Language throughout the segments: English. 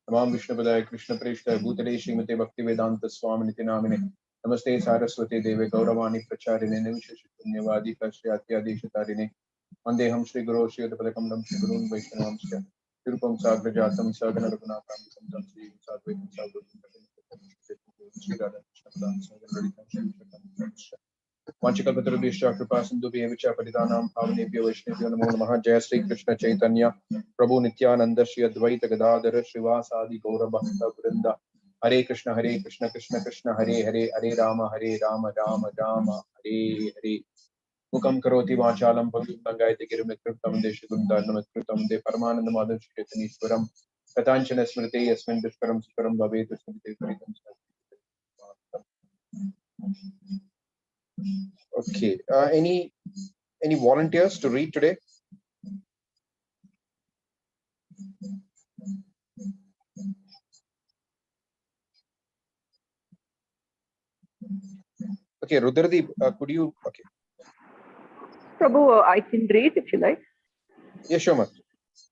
Namam Vishnupadaya Krishna Preshta Bhutale Srimate Bhaktivedanta Swaminiti Namine Namaste Saraswati Deve Gauravani Pracharine Nivishashunyavadi Kashyati Adeshatarine Vandeham Shri Guru Shri Padakamalam Shri Gurun Vaishnavamsya Tirupam Sagrajatam Sagana Raghunatham Samtam Shri Sadvaitam Sadvaitam Shri Radha Krishna Sagana Radhikam Shri Vanchikapatarubhishya Kripasindhubhya Vicha Paridanam Bhavanebhyo Vaishnavyo Namo Namaha Jai Shri Krishna Caitanya Prabhu Nityananda Shri Advaita Gadadhara Srivasadi Gaura Bhakta Vrinda Hare Krishna Krishna Krishna Hare Hare Hare Rama Rama Rama Hare Hare Mukam Karoti Vachalam Bhagavangayati Girimikritam Deshagundharnamakritam De Paramananda Madhav Shri Chaitanyeswaram Katanchana Smriti Yasmin Dushkaram Sukaram Bhavetu Smriti Paritam. Okay. Any volunteers to read today? Okay, Rudradeep, could you? Okay. Prabhu, I can read if you like. Yeah, sure, Mat.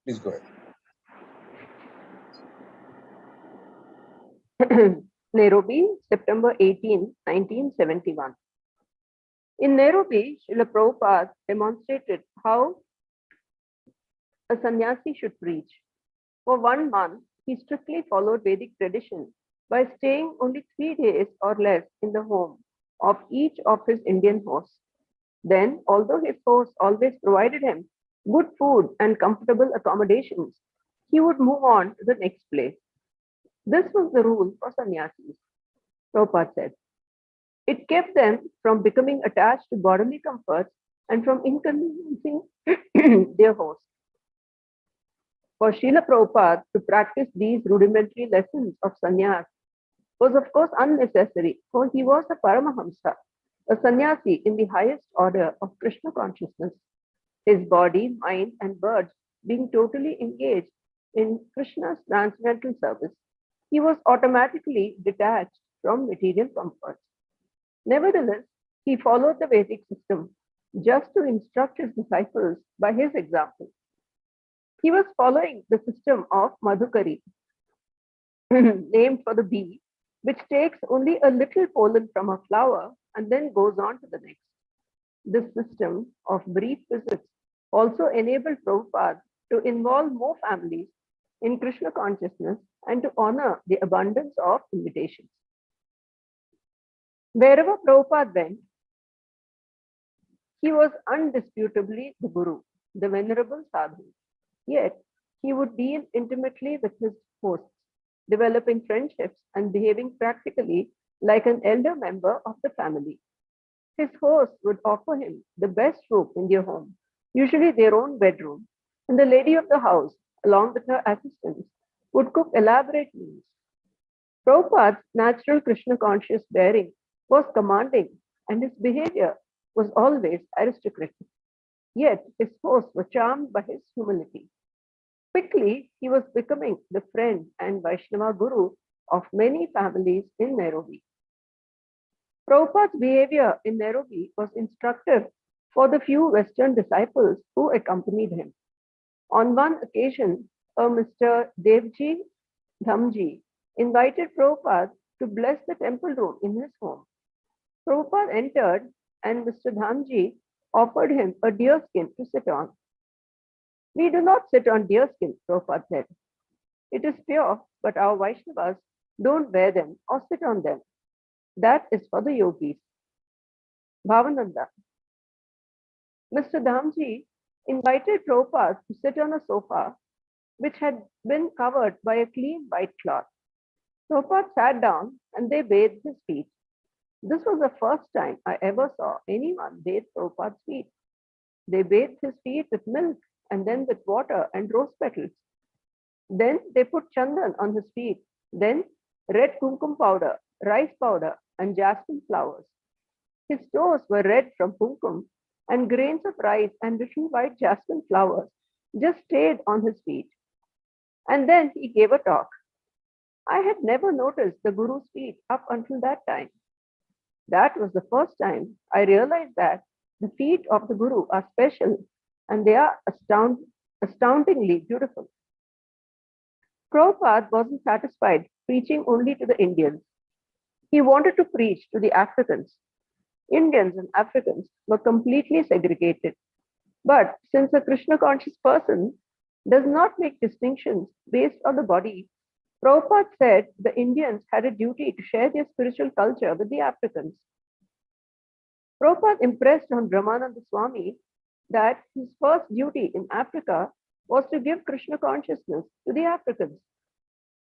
Please go ahead. Nairobi, September 18, 1971. In Nairobi, Srila Prabhupada demonstrated how a sannyasi should preach. For 1 month, he strictly followed Vedic tradition by staying only 3 days or less in the home of each of his Indian hosts. Then, although his host always provided him good food and comfortable accommodations, he would move on to the next place. This was the rule for sannyasis, Prabhupada said. It kept them from becoming attached to bodily comforts and from inconveniencing their host. For Srila Prabhupada to practice these rudimentary lessons of sannyas was of course unnecessary, for he was a Paramahamsa, a sannyasi in the highest order of Krishna consciousness, his body, mind, and words being totally engaged in Krishna's transcendental service. He was automatically detached from material comforts. Nevertheless, he followed the Vedic system just to instruct his disciples by his example. He was following the system of Madhukari, named for the bee, which takes only a little pollen from a flower and then goes on to the next. This system of brief visits also enabled Prabhupada to involve more families in Krishna consciousness and to honor the abundance of invitations. Wherever Prabhupada went, he was undisputably the Guru, the venerable sadhu. Yet, he would deal intimately with his hosts, developing friendships and behaving practically like an elder member of the family. His hosts would offer him the best room in their home, usually their own bedroom, and the lady of the house, along with her assistants, would cook elaborate meals. Prabhupada's natural Krishna conscious bearing was commanding, and his behavior was always aristocratic. Yet his hosts were charmed by his humility. Quickly, he was becoming the friend and Vaishnava Guru of many families in Nairobi. Prabhupada's behavior in Nairobi was instructive for the few Western disciples who accompanied him. On one occasion, a Mr. Devji Dhamji invited Prabhupada to bless the temple room in his home. Prabhupada entered and Mr. Dhamji offered him a deer skin to sit on. We do not sit on deer skin, Prabhupada said. It is pure, but our Vaishnavas don't wear them or sit on them. That is for the yogis. Bhavananda. Mr. Dhamji invited Prabhupada to sit on a sofa which had been covered by a clean white cloth. Prabhupada sat down and they bathed his feet. This was the first time I ever saw anyone bathe Prabhupada's feet. They bathed his feet with milk and then with water and rose petals. Then they put chandan on his feet, then red kumkum powder, rice powder, and jasmine flowers. His toes were red from kumkum, and grains of rice and little white jasmine flowers just stayed on his feet. And then he gave a talk. I had never noticed the Guru's feet up until that time. That was the first time I realized that the feet of the Guru are special and they are astoundingly beautiful. Prabhupada wasn't satisfied preaching only to the Indians. He wanted to preach to the Africans. Indians and Africans were completely segregated. But since a Krishna conscious person does not make distinctions based on the body, Prabhupada said the Indians had a duty to share their spiritual culture with the Africans. Prabhupada impressed on Brahmananda Swami that his first duty in Africa was to give Krishna consciousness to the Africans.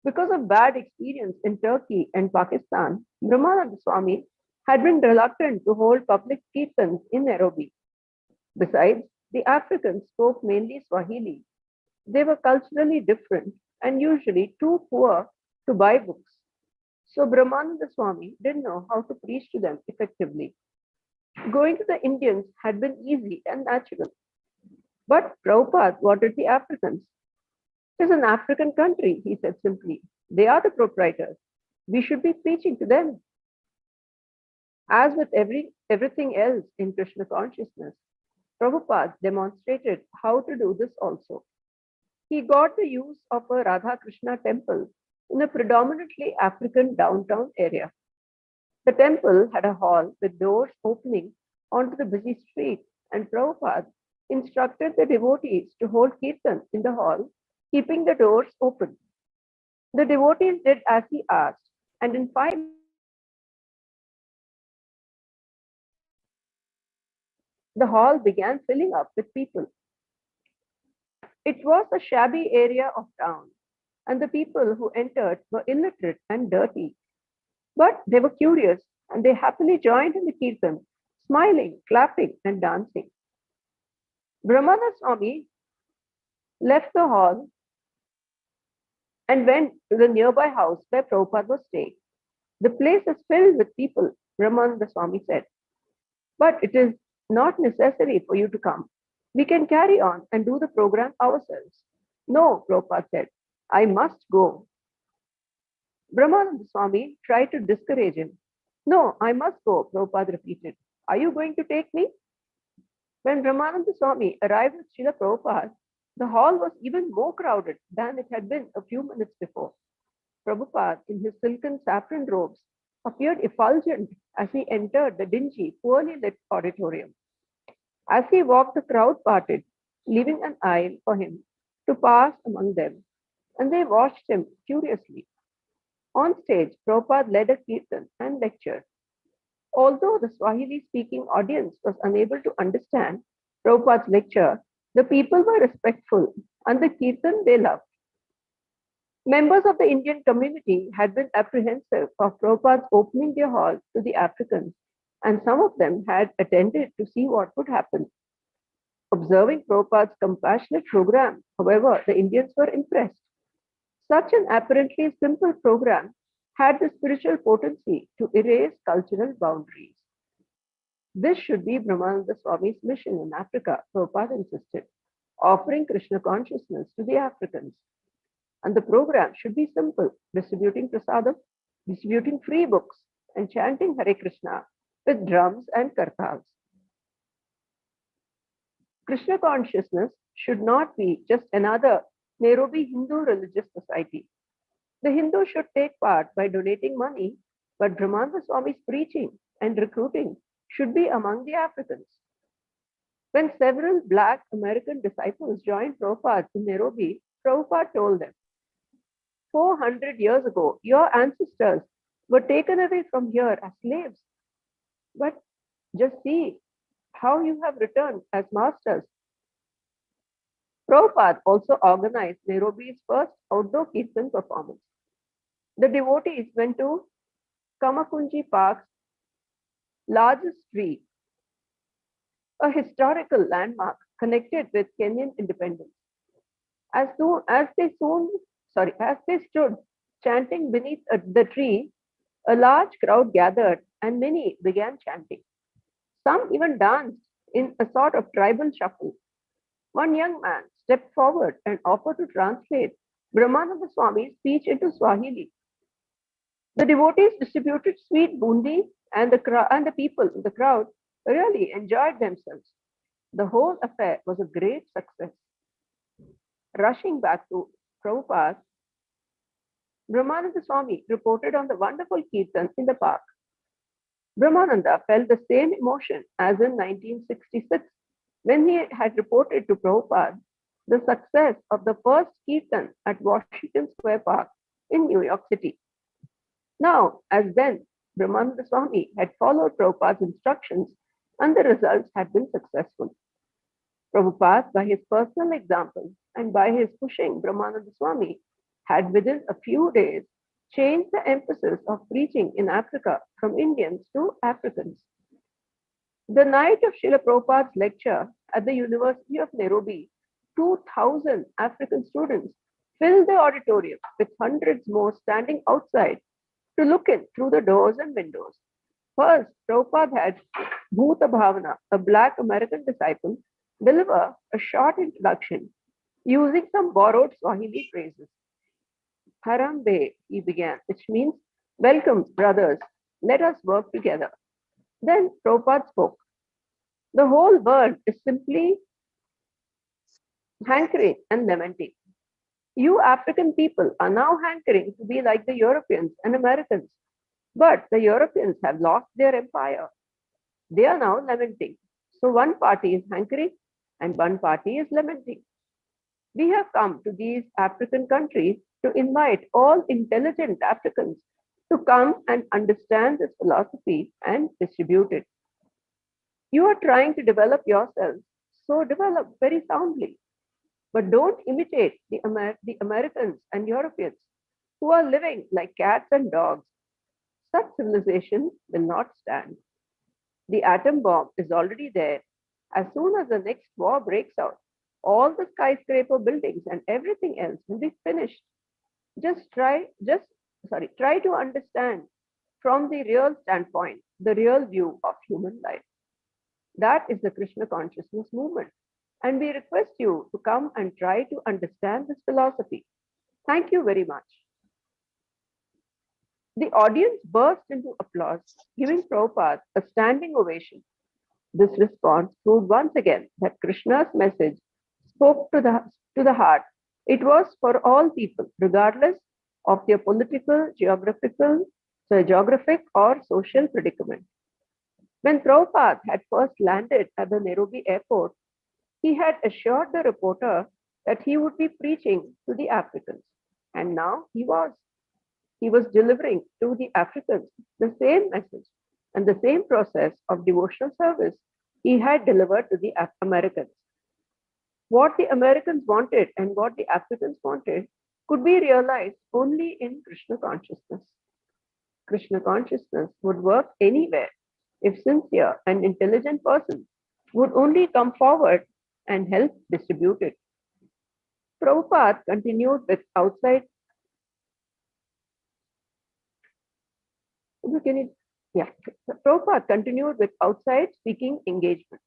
Because of bad experience in Turkey and Pakistan, Brahmananda Swami had been reluctant to hold public kirtans in Nairobi. Besides, the Africans spoke mainly Swahili. They were culturally different and usually too poor to buy books. So Brahmananda Swami didn't know how to preach to them effectively. Going to the Indians had been easy and natural. But Prabhupada wanted the Africans. It is an African country, he said simply. They are the proprietors. We should be preaching to them. As with everything else in Krishna consciousness, Prabhupada demonstrated how to do this also. He got the use of a Radha Krishna temple in a predominantly African downtown area. The temple had a hall with doors opening onto the busy street, and Prabhupada instructed the devotees to hold kirtan in the hall, keeping the doors open. The devotees did as he asked, and in 5 minutes, the hall began filling up with people. It was a shabby area of town, and the people who entered were illiterate and dirty. But they were curious, and they happily joined in the kirtan, smiling, clapping, and dancing. Brahmana Swami left the hall and went to the nearby house where Prabhupada was staying. The place is filled with people, Brahmananda Swami said. But it is not necessary for you to come. We can carry on and do the program ourselves. No, Prabhupada said, I must go. Brahmananda Swami tried to discourage him. No, I must go, Prabhupada repeated. Are you going to take me? When Brahmananda Swami arrived with Srila Prabhupada, the hall was even more crowded than it had been a few minutes before. Prabhupada, in his silken saffron robes, appeared effulgent as he entered the dingy, poorly lit auditorium. As he walked, the crowd parted, leaving an aisle for him to pass among them, and they watched him curiously. On stage, Prabhupada led a kirtan and lectured. Although the Swahili-speaking audience was unable to understand Prabhupada's lecture, the people were respectful, and the kirtan they loved. Members of the Indian community had been apprehensive of Prabhupada's opening their hall to the Africans, and some of them had attended to see what would happen. Observing Prabhupada's compassionate program, however, the Indians were impressed. Such an apparently simple program had the spiritual potency to erase cultural boundaries. This should be Brahmananda Swami's mission in Africa, Prabhupada insisted, offering Krishna consciousness to the Africans. And the program should be simple, distributing prasadam, distributing free books, and chanting Hare Krishna with drums and kartals. Krishna consciousness should not be just another Nairobi Hindu religious society. The Hindu should take part by donating money, but Brahmananda Swami's preaching and recruiting should be among the Africans. When several Black American disciples joined Prabhupada in Nairobi, Prabhupada told them, 400 years ago, your ancestors were taken away from here as slaves. But just see how you have returned as masters. Prabhupada also organized Nairobi's first outdoor kirtan performance. The devotees went to Kamakunji Park's largest tree, a historical landmark connected with Kenyan independence. As they stood chanting beneath the tree, a large crowd gathered and many began chanting. Some even danced in a sort of tribal shuffle. One young man stepped forward and offered to translate Brahmananda Swami's speech into Swahili. The devotees distributed sweet bundi, and the people in the crowd really enjoyed themselves. The whole affair was a great success. Rushing back to Prabhupada, Brahmananda Swami reported on the wonderful kirtan in the park. Brahmananda felt the same emotion as in 1966 when he had reported to Prabhupada the success of the first kirtan at Washington Square Park in New York City. Now, as then, Brahmananda Swami had followed Prabhupada's instructions and the results had been successful. Prabhupada, by his personal example and by his pushing, Brahmananda Swami had within a few days changed the emphasis of preaching in Africa from Indians to Africans. The night of Srila Prabhupada's lecture at the University of Nairobi, 2,000 African students filled the auditorium with hundreds more standing outside to look in through the doors and windows. First, Prabhupada had Bhuta Bhavana, a black American disciple, deliver a short introduction using some borrowed Swahili phrases. Harambe, he began, which means, welcome, brothers, let us work together. Then Prabhupada spoke. The whole world is simply hankering and lamenting. You African people are now hankering to be like the Europeans and Americans, but the Europeans have lost their empire. They are now lamenting. So one party is hankering and one party is lamenting. We have come to these African countries to invite all intelligent Africans to come and understand this philosophy and distribute it. You are trying to develop yourselves, so develop very soundly. But don't imitate the Americans and Europeans who are living like cats and dogs. Such civilization will not stand. The atom bomb is already there. As soon as the next war breaks out, all the skyscraper buildings and everything else will be finished. Try to understand from the real standpoint, the real view of human life. That is the Krishna consciousness movement. And we request you to come and try to understand this philosophy. Thank you very much. The audience burst into applause, giving Prabhupada a standing ovation. This response proved once again that Krishna's message spoke to the heart. It was for all people, regardless of their political, geographic, or social predicament. When Prabhupada had first landed at the Nairobi airport, he had assured the reporter that he would be preaching to the Africans. And now he was. He was delivering to the Africans the same message and the same process of devotional service he had delivered to the Americans. What the Americans wanted and what the Africans wanted could be realized only in Krishna consciousness. Krishna consciousness would work anywhere if sincere and intelligent persons would only come forward and help distribute it. Prabhupada continued with outside speaking engagements.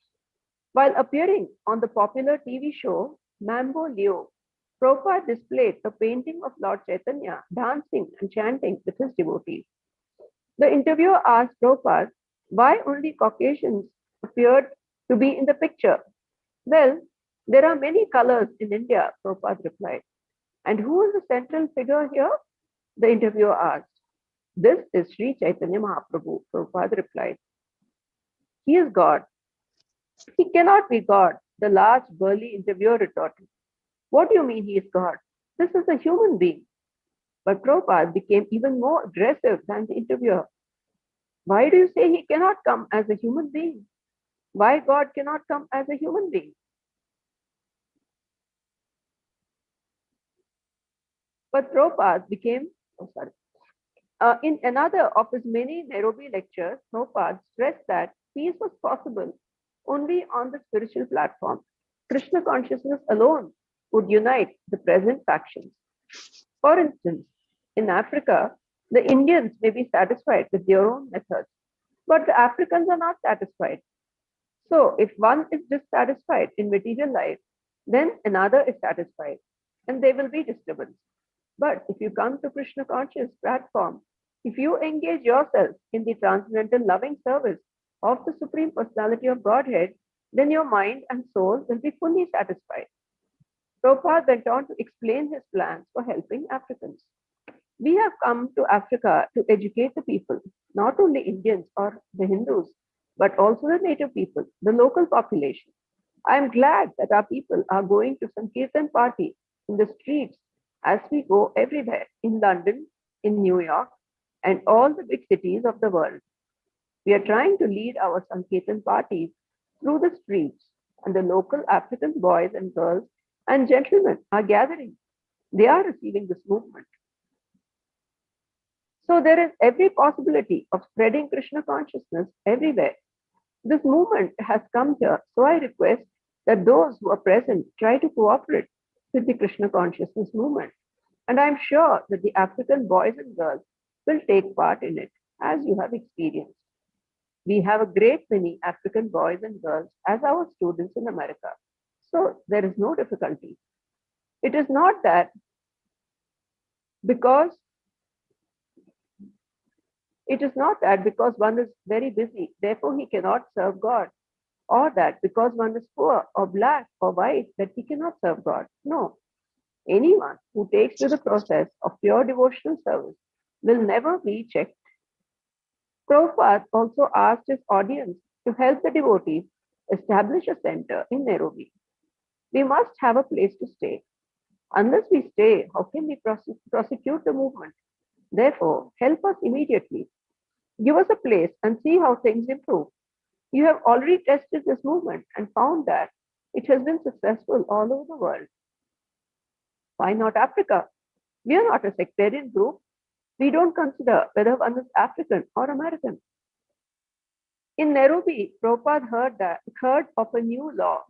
While appearing on the popular TV show Mambo Leo, Prabhupada displayed a painting of Lord Caitanya dancing and chanting with his devotees. The interviewer asked Prabhupada why only Caucasians appeared to be in the picture. Well, there are many colors in India, Prabhupada replied. And who is the central figure here? The interviewer asked. This is Sri Chaitanya Mahaprabhu, Prabhupada replied. He is God. He cannot be God, the large burly interviewer retorted. What do you mean he is God? This is a human being. But Prabhupada became even more aggressive than the interviewer. Why do you say he cannot come as a human being? Why God cannot come as a human being? But Prabhupada became, in another of his many Nairobi lectures, Prabhupada stressed that peace was possible only on the spiritual platform. Krishna consciousness alone would unite the present factions. For instance, in Africa, the Indians may be satisfied with their own methods, but the Africans are not satisfied. So if one is dissatisfied in material life, then another is satisfied, and there will be disturbance. But if you come to Krishna conscious platform, if you engage yourself in the transcendental loving service of the Supreme Personality of Godhead, then your mind and soul will be fully satisfied. Prabhupada went on to explain his plans for helping Africans. We have come to Africa to educate the people, not only Indians or the Hindus, but also the native people, the local population. I am glad that our people are going to Sankirtan party in the streets as we go everywhere in London, in New York, and all the big cities of the world. We are trying to lead our Sankirtan parties through the streets, and the local African boys and girls and gentlemen are gathering. They are receiving this movement. So there is every possibility of spreading Krishna consciousness everywhere. This movement has come here, so I request that those who are present try to cooperate with the Krishna consciousness movement. And I'm sure that the African boys and girls will take part in it, as you have experienced. We have a great many African boys and girls as our students in America. So there is no difficulty. It is not that because because one is very busy, therefore he cannot serve God, or that because one is poor or black or white, that he cannot serve God. No. Anyone who takes to the process of pure devotional service will never be checked. Prabhupada also asked his audience to help the devotees establish a center in Nairobi. We must have a place to stay. Unless we stay, how can we prosecute the movement? Therefore, help us immediately. Give us a place and see how things improve. You have already tested this movement and found that it has been successful all over the world. Why not Africa? We are not a sectarian group. We don't consider whether one is African or American. In Nairobi, Prabhupada heard of a new law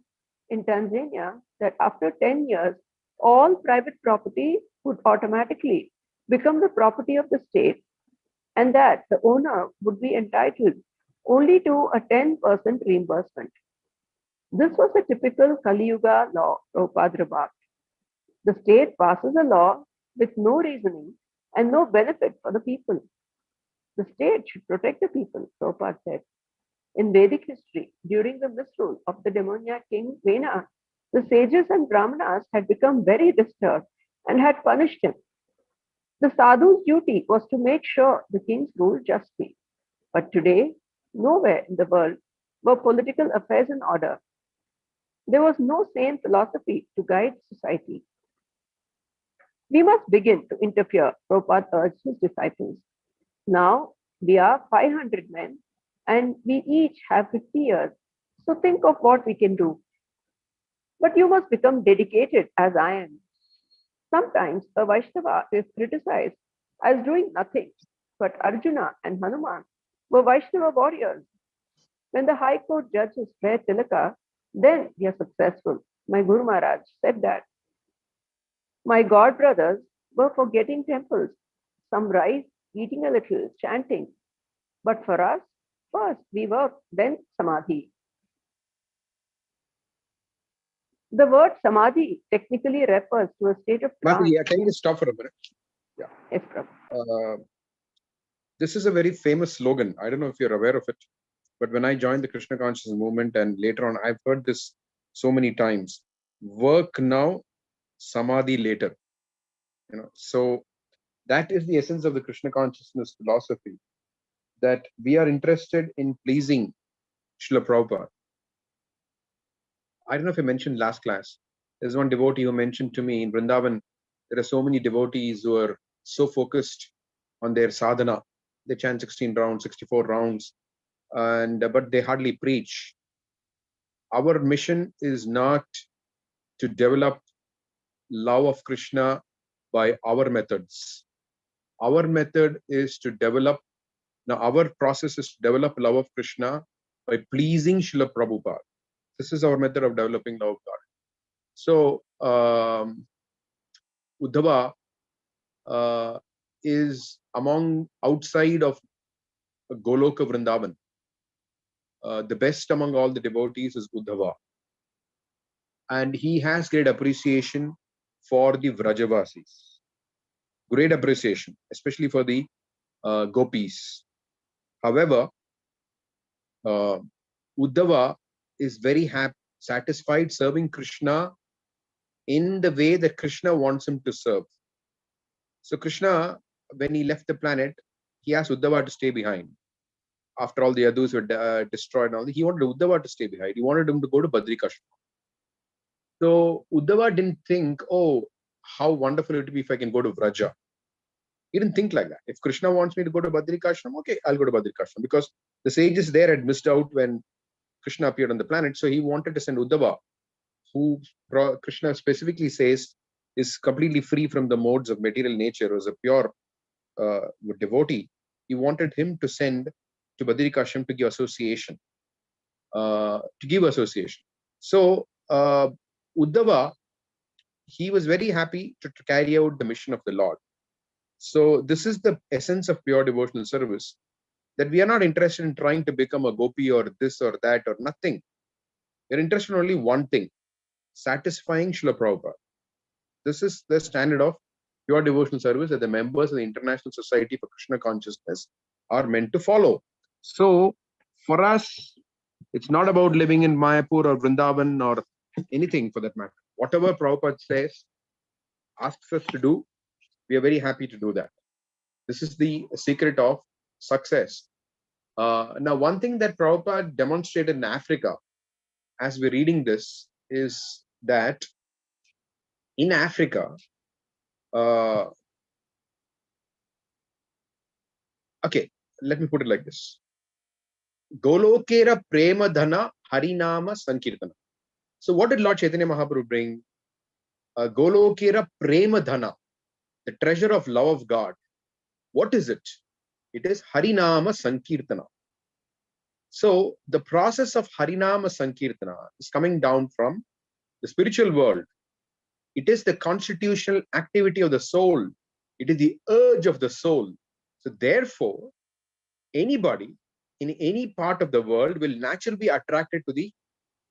in Tanzania that after 10 years, all private property would automatically become the property of the state, and that the owner would be entitled only to a 10% reimbursement. This was a typical Kali Yuga law, Prabhupada remarked. The state passes a law with no reasoning and no benefit for the people. The state should protect the people, Prabhupada said. In Vedic history, during the misrule of the demoniac king Vena, the sages and brahmanas had become very disturbed and had punished him. The sadhu's duty was to make sure the kings ruled justly. But today, nowhere in the world were political affairs in order. There was no sane philosophy to guide society. We must begin to interfere, Prabhupada urged his disciples. Now we are 500 men and we each have 50 years. So think of what we can do. But you must become dedicated as I am. Sometimes a Vaishnava is criticized as doing nothing, but Arjuna and Hanuman were Vaishnava warriors. When the High Court judges wear tilaka, then we are successful. My Guru Maharaj said that. My god brothers were forgetting temples, some rice, eating a little, chanting. But for us, first we work, then samadhi. The word samadhi technically refers to a state of trance. Mataji, can you just stop for a minute? Yeah. Yes, Prabhu. This is a very famous slogan. I don't know if you're aware of it, but when I joined the Krishna consciousness movement and later on, I've heard this so many times. Work now, samadhi later. So that is the essence of the Krishna consciousness philosophy, that we are interested in pleasing Srila Prabhupada. I don't know if I mentioned last class. There's one devotee who mentioned to me in Vrindavan, there are so many devotees who are so focused on their sadhana. They chant 16 rounds, 64 rounds, but they hardly preach. Our mission is not to develop love of Krishna by our methods. Our method is to develop, now our process is to develop love of Krishna by pleasing Srila Prabhupada. This is our method of developing love of God. So, Uddhava is among outside of Goloka Vrindavan. The best among all the devotees is Uddhava. And he has great appreciation for the Vrajavasis. Great appreciation, especially for the gopis. However, Uddhava is very satisfied serving Krishna in the way that Krishna wants him to serve. So Krishna when he left the planet, he asked Uddhava to stay behind. After all the others were destroyed and all, he wanted Uddhava to stay behind. He wanted him to go to Badrikashram. So Uddhava didn't think, oh, how wonderful it would be if I can go to Vraja. He didn't think like that. If Krishna wants me to go to Badrikashram, okay, I'll go to Badrikashram. Because the sages there had missed out when Krishna appeared on the planet. So he wanted to send Uddhava, who Krishna specifically says is completely free from the modes of material nature, was a pure devotee. He wanted him to send to Badrikashram to give association. So Uddhava, he was very happy to carry out the mission of the Lord. So this is the essence of pure devotional service, that we are not interested in trying to become a gopi or this or that or nothing. We're interested in only one thing, satisfying Srila Prabhupada. This is the standard of pure devotional service that the members of the International Society for Krishna Consciousness are meant to follow. So for us, it's not about living in Mayapur or Vrindavan or anything for that matter. Whatever Prabhupada says, asks us to do, we are very happy to do that. This is the secret of success. Now, one thing that Prabhupada demonstrated in Africa, as we're reading this, is that in Africa, okay, let me put it like this. Golokera Prema Dhana Harinama Sankirtana. So what did Lord Chaitanya Mahaprabhu bring? Golokera Prema Dhana, the treasure of love of God. What is it? It is Harinama Sankirtana. So the process of Harinama Sankirtana is coming down from the spiritual world. It is the constitutional activity of the soul. It is the urge of the soul. So therefore, anybody in any part of the world will naturally be attracted to the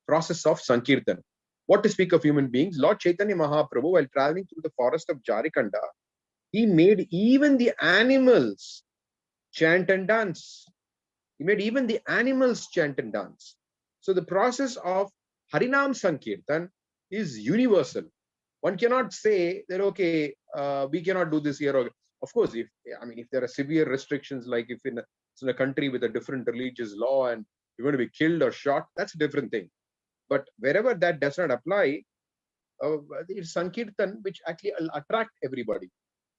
process of Sankirtan. What to speak of human beings? Lord Chaitanya Mahaprabhu, while traveling through the forest of Jharikanda, he made even the animals chant and dance. He made even the animals chant and dance. So the process of Harinam Sankirtan is universal. One cannot say that, okay, we cannot do this here. Of course, if there are severe restrictions, like if in a country with a different religious law and you're going to be killed or shot, that's a different thing. But wherever that does not apply, it's Sankirtan which actually will attract everybody.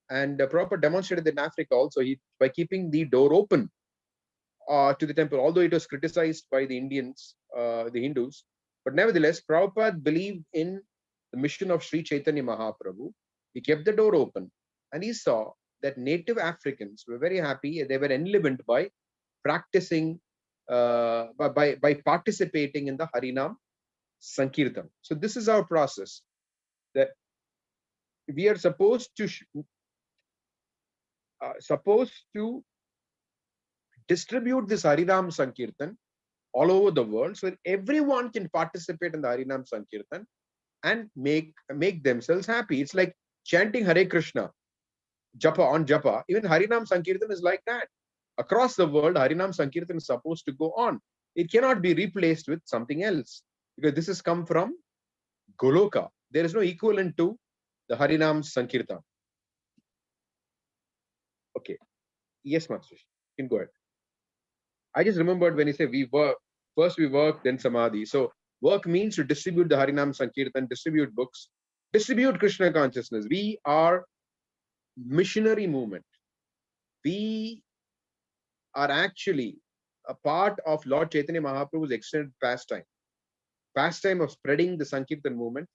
And Prabhupada demonstrated in Africa also, by keeping the door open to the temple, although it was criticized by the Indians, the Hindus. But nevertheless, Prabhupada believed in the mission of Sri Chaitanya Mahaprabhu. He kept the door open and he saw that native Africans were very happy. They were enlivened by practicing, by participating in the Harinam Sankirtan. So this is our process, that we are supposed to distribute this Harinam Sankirtan all over the world, so that everyone can participate in the Harinam Sankirtan and make themselves happy. It's like chanting Hare Krishna, Japa on Japa. Even Harinam Sankirtan is like that. Across the world, Harinam Sankirtan is supposed to go on. It cannot be replaced with something else, because this has come from Goloka. There is no equivalent to the Harinam Sankirtan. Okay. Yes, Master. You can go ahead. I just remembered when you say we work, first we work, then Samadhi. So work means to distribute the Harinam Sankirtan, distribute books, distribute Krishna consciousness. We are missionary movement. We are actually a part of Lord Chaitanya Mahaprabhu's extended pastime of spreading the Sankirtan movement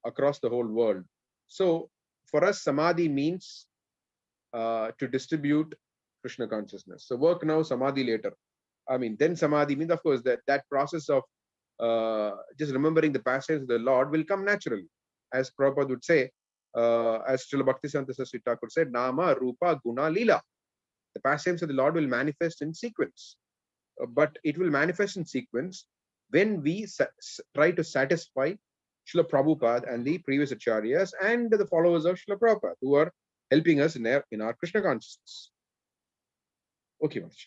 across the whole world. So for us, Samadhi means to distribute Krishna consciousness. So work now, Samadhi later. Then Samadhi means, of course, that process of just remembering the pastimes of the Lord will come naturally. As Prabhupada would say, as Srila Bhaktisiddhanta Saraswati Thakur said, Nama, Rupa, Guna, Lila. The pastimes of the Lord will manifest in sequence. But it will manifest in sequence when we try to satisfy Srila Prabhupada and the previous acharyas and the followers of Srila Prabhupada, who are helping us in our Krishna consciousness. Okay, Maharaj.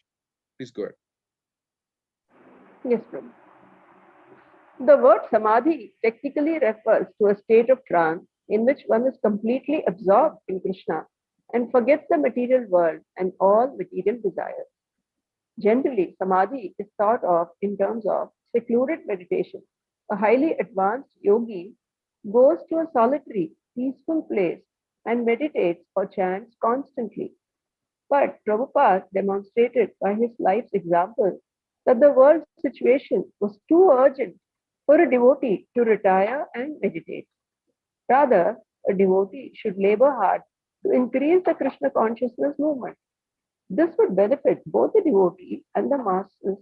Please go ahead. Yes, Prabhu. The word Samadhi technically refers to a state of trance in which one is completely absorbed in Krishna and forgets the material world and all material desires. Generally, samadhi is thought of in terms of secluded meditation. A highly advanced yogi goes to a solitary, peaceful place and meditates or chants constantly. But Prabhupada demonstrated by his life's example that the world's situation was too urgent for a devotee to retire and meditate. Rather, a devotee should labor hard to increase the Krishna consciousness movement. This would benefit both the devotee and the masses.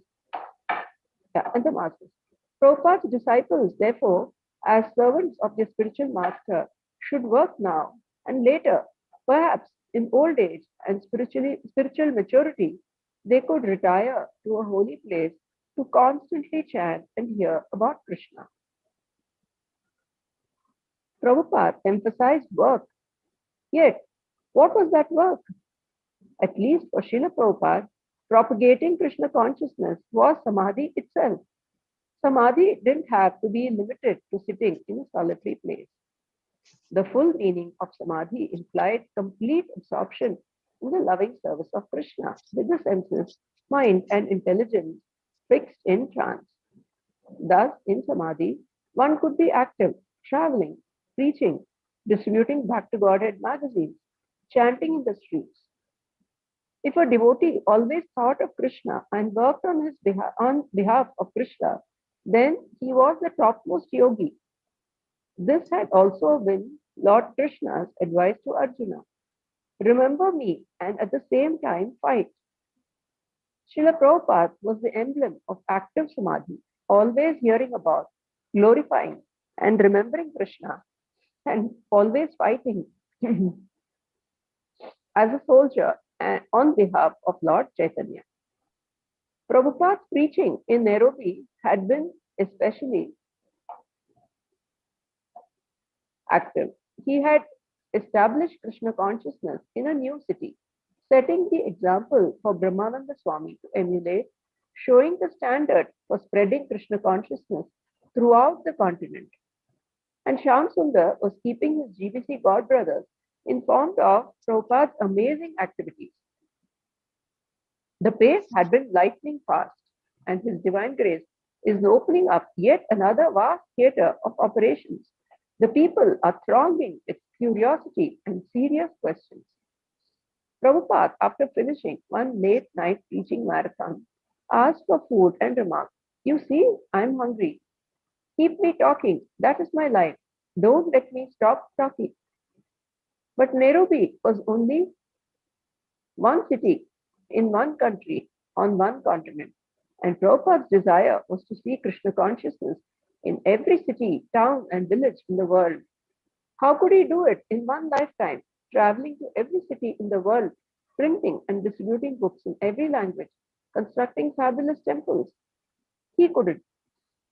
Prabhupada's disciples, therefore, as servants of their spiritual master, should work now and later, perhaps in old age and spiritual maturity, they could retire to a holy place to constantly chant and hear about Krishna. Prabhupada emphasized work. Yet, what was that work? At least for Srila Prabhupada, propagating Krishna consciousness was samadhi itself. Samadhi didn't have to be limited to sitting in a solitary place. The full meaning of samadhi implied complete absorption in the loving service of Krishna, with the senses, mind, and intelligence fixed in trance. Thus, in samadhi, one could be active, traveling, preaching, distributing Back to Godhead magazines, chanting in the streets. If a devotee always thought of Krishna and worked on behalf of Krishna, then he was the topmost yogi. This had also been Lord Krishna's advice to Arjuna. Remember me and at the same time fight. Srila Prabhupada was the emblem of active samadhi, always hearing about, glorifying, and remembering Krishna, and always fighting as a soldier and on behalf of Lord Caitanya. Prabhupada's preaching in Nairobi had been especially active. He had established Krishna consciousness in a new city, setting the example for Brahmananda Swami to emulate, showing the standard for spreading Krishna consciousness throughout the continent. And Shyam Sundar was keeping his GBC godbrothers informed of Prabhupada's amazing activities. The pace had been lightning fast, and His Divine Grace is opening up yet another vast theatre of operations. The people are thronging with curiosity and serious questions. Prabhupada, after finishing one late night teaching marathon, asked for food and remarked, "You see, I'm hungry. Keep me talking. That is my life. Don't let me stop talking." But Nairobi was only one city in one country on one continent, and Prabhupada's desire was to see Krishna consciousness in every city, town, and village in the world. How could he do it in one lifetime, traveling to every city in the world, printing and distributing books in every language, constructing fabulous temples? He couldn't,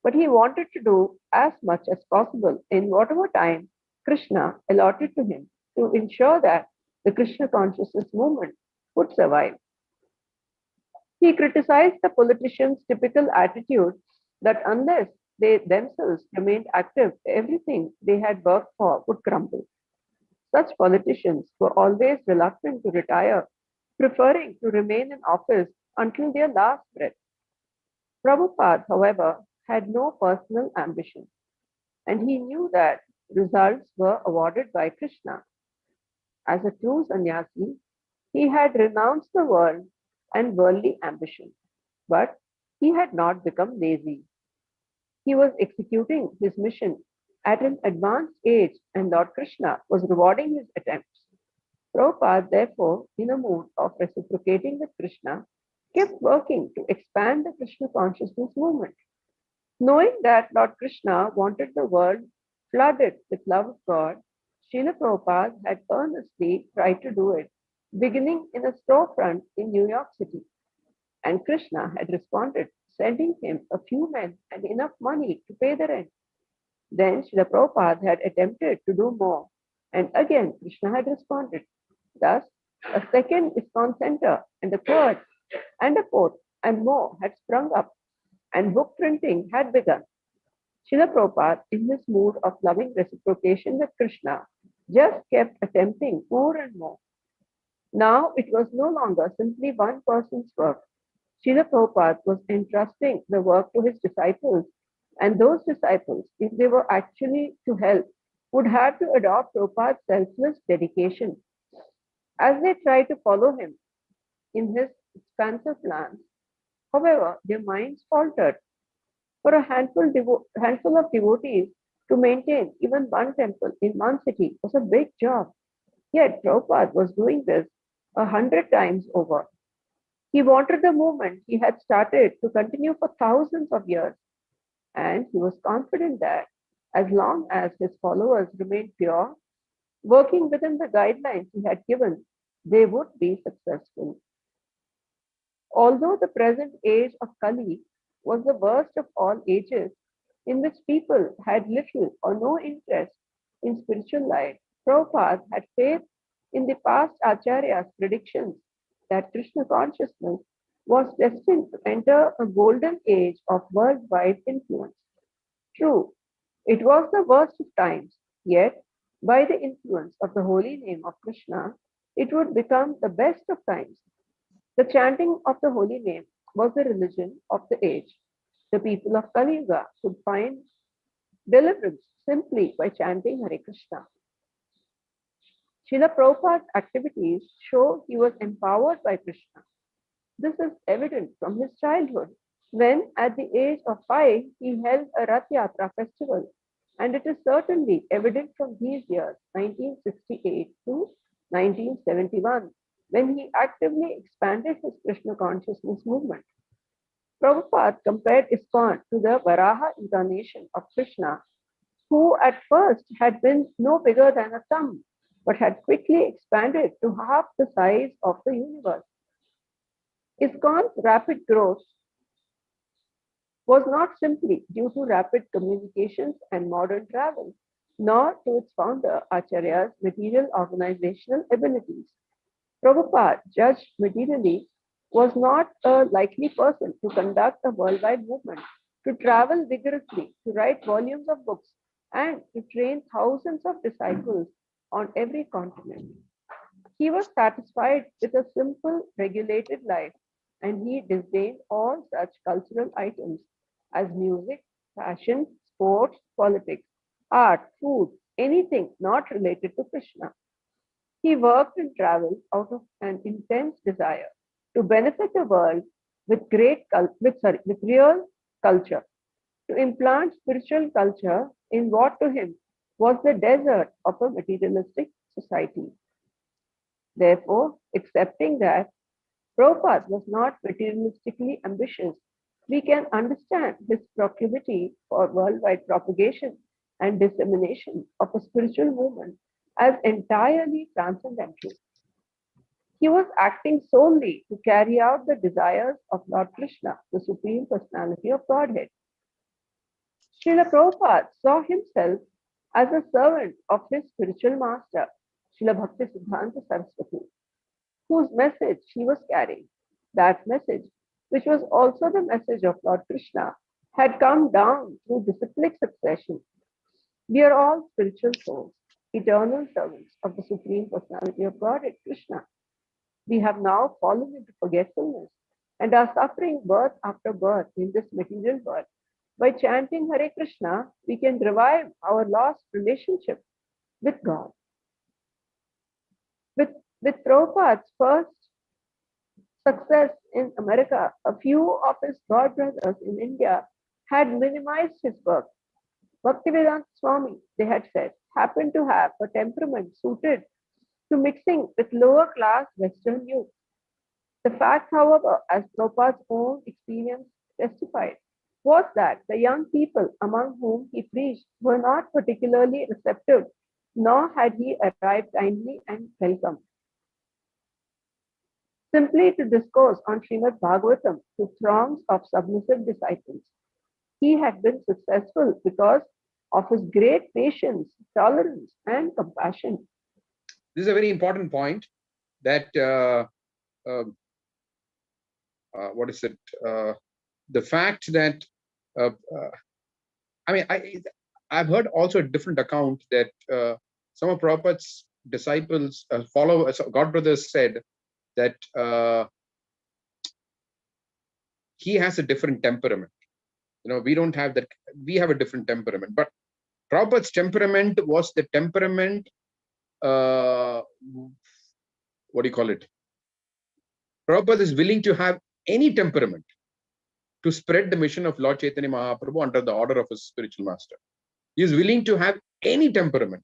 but he wanted to do as much as possible in whatever time Krishna allotted to him to ensure that the Krishna consciousness movement would survive. He criticized the politicians' typical attitude that unless they themselves remained active, everything they had worked for would crumble. Such politicians were always reluctant to retire, preferring to remain in office until their last breath. Prabhupada, however, had no personal ambition, and he knew that results were awarded by Krishna. As a true sannyasi, he had renounced the world and worldly ambition, but he had not become lazy. He was executing his mission at an advanced age, and Lord Krishna was rewarding his attempts. Prabhupada, therefore, in a mood of reciprocating with Krishna, kept working to expand the Krishna consciousness movement. Knowing that Lord Krishna wanted the world flooded with love of God, Srila Prabhupada had earnestly tried to do it, beginning in a storefront in New York City. And Krishna had responded, sending him a few men and enough money to pay the rent. Then Srila Prabhupada had attempted to do more, and again Krishna had responded. Thus, a second ISKCON center, and a third, and a fourth, and more had sprung up, and book printing had begun. Srila Prabhupada, in his mood of loving reciprocation with Krishna, just kept attempting more and more. Now it was no longer simply one person's work. Srila Prabhupada was entrusting the work to his disciples, and those disciples, if they were actually to help, would have to adopt Prabhupada's selfless dedication. As they tried to follow him in his expansive plans, however, their minds faltered. For a handful of devotees to maintain even one temple in one city was a big job. Yet Prabhupada was doing this 100 times over. He wanted the movement he had started to continue for thousands of years, and he was confident that as long as his followers remained pure, working within the guidelines he had given, they would be successful. Although the present age of Kali was the worst of all ages, in which people had little or no interest in spiritual life, Prabhupada had faith in the past Acharya's predictions that Krishna consciousness was destined to enter a golden age of worldwide influence. True, it was the worst of times, yet, by the influence of the holy name of Krishna, it would become the best of times. The chanting of the holy name was the religion of the age. The people of Kali Yuga could find deliverance simply by chanting Hare Krishna. Srila Prabhupada's activities show he was empowered by Krishna. This is evident from his childhood, when at the age of 5 he held a Rath Yatra festival, and it is certainly evident from these years, 1968 to 1971, when he actively expanded his Krishna consciousness movement. Prabhupada compared ISKCON to the Varaha incarnation of Krishna, who at first had been no bigger than a thumb, but had quickly expanded to half the size of the universe. ISKCON's rapid growth was not simply due to rapid communications and modern travel, nor to its founder Acharya's material organizational abilities. Prabhupada, judged materially, was not a likely person to conduct a worldwide movement, to travel vigorously, to write volumes of books, and to train thousands of disciples on every continent. He was satisfied with a simple, regulated life, and he disdained all such cultural items as music, fashion, sports, politics, art, food, anything not related to Krishna. He worked and traveled out of an intense desire to benefit the world with with real culture, to implant spiritual culture in what to him was the desert of a materialistic society. Therefore, accepting that Prabhupada was not materialistically ambitious, we can understand his proclivity for worldwide propagation and dissemination of a spiritual movement as entirely transcendental. He was acting solely to carry out the desires of Lord Krishna, the Supreme Personality of Godhead. Srila Prabhupada saw himself as a servant of his spiritual master, Srila Bhakti Siddhanta Saraswati, whose message he was carrying. That message, which was also the message of Lord Krishna, had come down through disciplic succession. We are all spiritual souls, eternal servants of the Supreme Personality of Godhead, Krishna. We have now fallen into forgetfulness and are suffering birth after birth in this material world. By chanting Hare Krishna, we can revive our lost relationship with God. With Prabhupada's first success in America, a few of his god brothers in India had minimized his work. Bhaktivedanta Swami, they had said, happened to have a temperament suited to mixing with lower class Western youth. The fact, however, as Prabhupada's own experience testified, was that the young people among whom he preached were not particularly receptive, nor had he arrived kindly and welcome. Simply to discourse on Srimad Bhagavatam to throngs of submissive disciples. He had been successful because of his great patience, tolerance, and compassion. This is a very important point that what is it? The fact that I mean, I've heard also a different account that some of Prabhupada's disciples, followers, God brothers said that he has a different temperament. We don't have that. We have a different temperament. But Prabhupada's temperament was the temperament, what do you call it? Prabhupada is willing to have any temperament to spread the mission of Lord Chaitanya Mahaprabhu under the order of his spiritual master. He is willing to have any temperament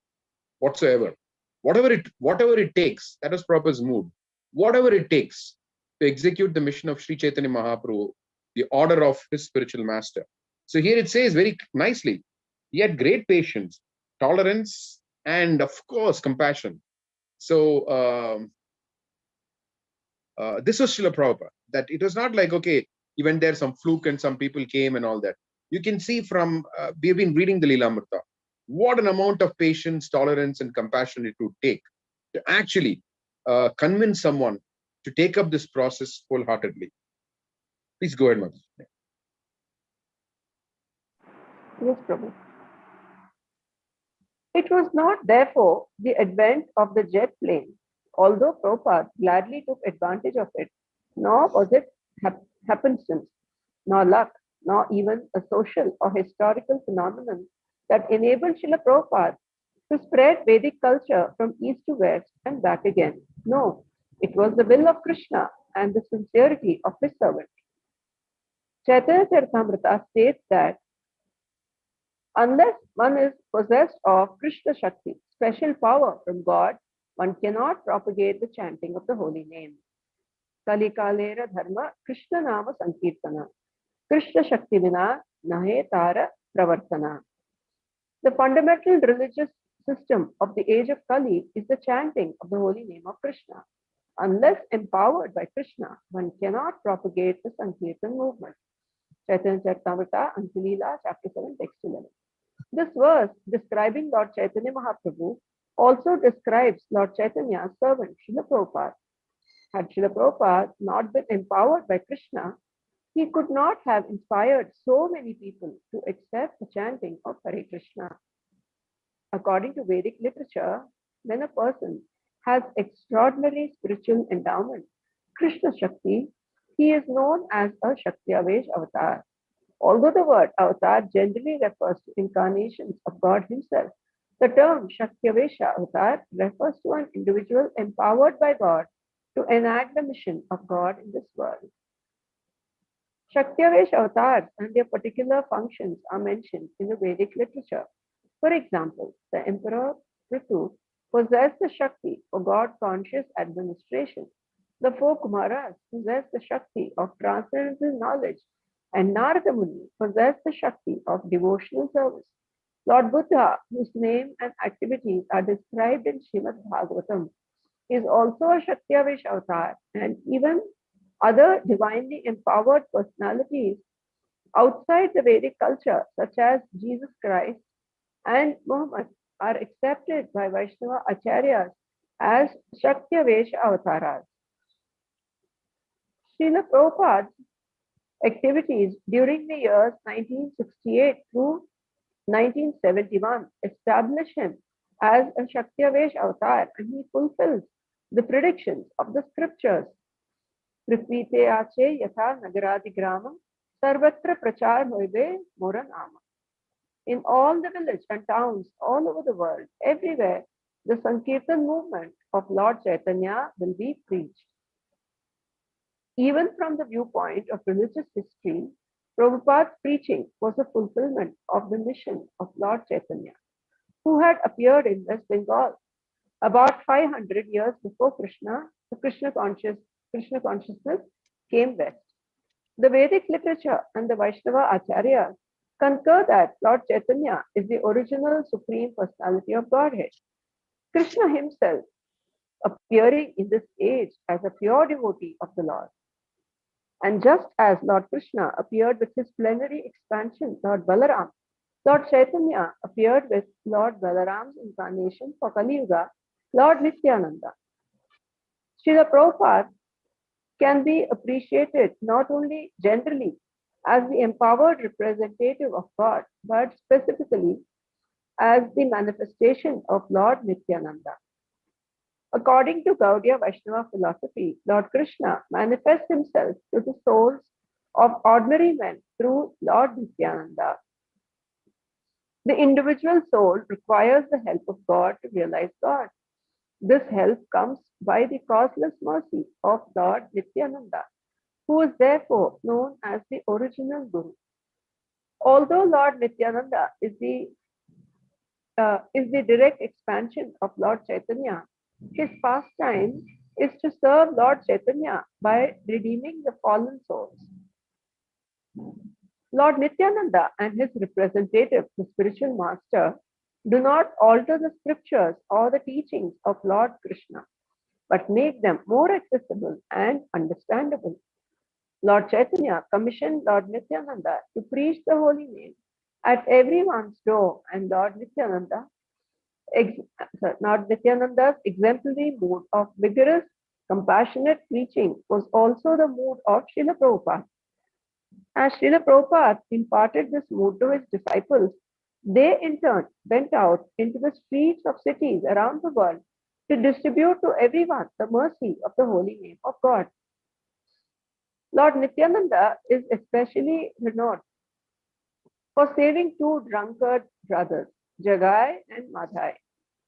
whatsoever. Whatever it takes, that is Prabhupada's mood. Whatever it takes to execute the mission of Sri Chaitanya Mahaprabhu, the order of his spiritual master. So here it says very nicely, he had great patience, tolerance, and of course, compassion. So this was Srila Prabhupada, that it was not like, okay, he went there, some fluke and some people came and all that. You can see from, we've been reading the Lilamrita, what an amount of patience, tolerance, and compassion it would take to actually convince someone to take up this process wholeheartedly. Please go ahead, Mother. Yes, Prabhu. It was not, therefore, the advent of the jet plane, although Prabhupada gladly took advantage of it, nor was it happenstance, nor luck, nor even a social or historical phenomenon that enabled Srila Prabhupada to spread Vedic culture from east to west and back again. No, it was the will of Krishna and the sincerity of his servant. Chaitanya Charitamrita states that unless one is possessed of Krishna Shakti, special power from God, one cannot propagate the chanting of the holy name. Kalikalera dharma Krishna nama sankirtana. Krishna Shakti vina nahe tara pravartana. The fundamental religious system of the age of Kali is the chanting of the holy name of Krishna. Unless empowered by Krishna, one cannot propagate the Sankirtan movement. Chaitanya Charitamrita, Antilila, chapter 7, text 11. This verse describing Lord Chaitanya Mahaprabhu also describes Lord Chaitanya's servant, Srila Prabhupada. Had Srila Prabhupada not been empowered by Krishna, he could not have inspired so many people to accept the chanting of Hare Krishna. According to Vedic literature, when a person has extraordinary spiritual endowment, Krishna Shakti, he is known as a Shakti-avesh avatar. Although the word avatar generally refers to incarnations of God himself, the term Shakti-avesha avatar refers to an individual empowered by God to enact the mission of God in this world. Shakti-avesh avatars and their particular functions are mentioned in the Vedic literature. For example, the Emperor Prithu possessed the Shakti for God-conscious administration. The four Kumaras possessed the Shakti of transcendental knowledge, and Narada Muni possessed the Shakti of devotional service. Lord Buddha, whose name and activities are described in Srimad Bhagavatam, is also a Shakti-avesh avatar, and even other divinely empowered personalities outside the Vedic culture, such as Jesus Christ and Muhammad, are accepted by Vaishnava Acharyas as Shakti-avesh avataras. Srila Prabhupada's activities during the years 1968 through 1971 establish him as a Shakti-avesh avatar, and he fulfills the predictions of the scriptures. Prithvite ache yatha nagaradi gramam sarvatra prachar hoibe mora nama. In all the villages and towns all over the world, everywhere, the Sankirtan movement of Lord Chaitanya will be preached. Even from the viewpoint of religious history, Prabhupada's preaching was a fulfillment of the mission of Lord Chaitanya, who had appeared in West Bengal about 500 years before Krishna, the Krishna consciousness came west. The Vedic literature and the Vaishnava Acharyas concur that Lord Chaitanya is the original Supreme Personality of Godhead. Krishna himself appearing in this age as a pure devotee of the Lord. And just as Lord Krishna appeared with his plenary expansion, Lord Balaram, Lord Chaitanya appeared with Lord Balaram's incarnation for Kali Yuga, Lord Nityananda. Srila Prabhupada can be appreciated not only generally as the empowered representative of God, but specifically as the manifestation of Lord Nityananda. According to Gaudiya Vaishnava philosophy, Lord Krishna manifests himself to the souls of ordinary men through Lord Nityananda. The individual soul requires the help of God to realize God. This help comes by the causeless mercy of Lord Nityananda, who is therefore known as the original Guru. Although Lord Nityananda is the direct expansion of Lord Caitanya, his pastime is to serve Lord Caitanya by redeeming the fallen souls. Lord Nityananda and his representative, the spiritual master, do not alter the scriptures or the teachings of Lord Krishna, but make them more accessible and understandable. Lord Chaitanya commissioned Lord Nityananda to preach the holy name at everyone's door, and Lord Nityananda's exemplary mood of vigorous, compassionate preaching was also the mood of Srila Prabhupada. As Srila Prabhupada imparted this mood to his disciples, they in turn went out into the streets of cities around the world to distribute to everyone the mercy of the holy name of God. Lord Nityananda is especially renowned for saving two drunkard brothers, Jagai and Madhai,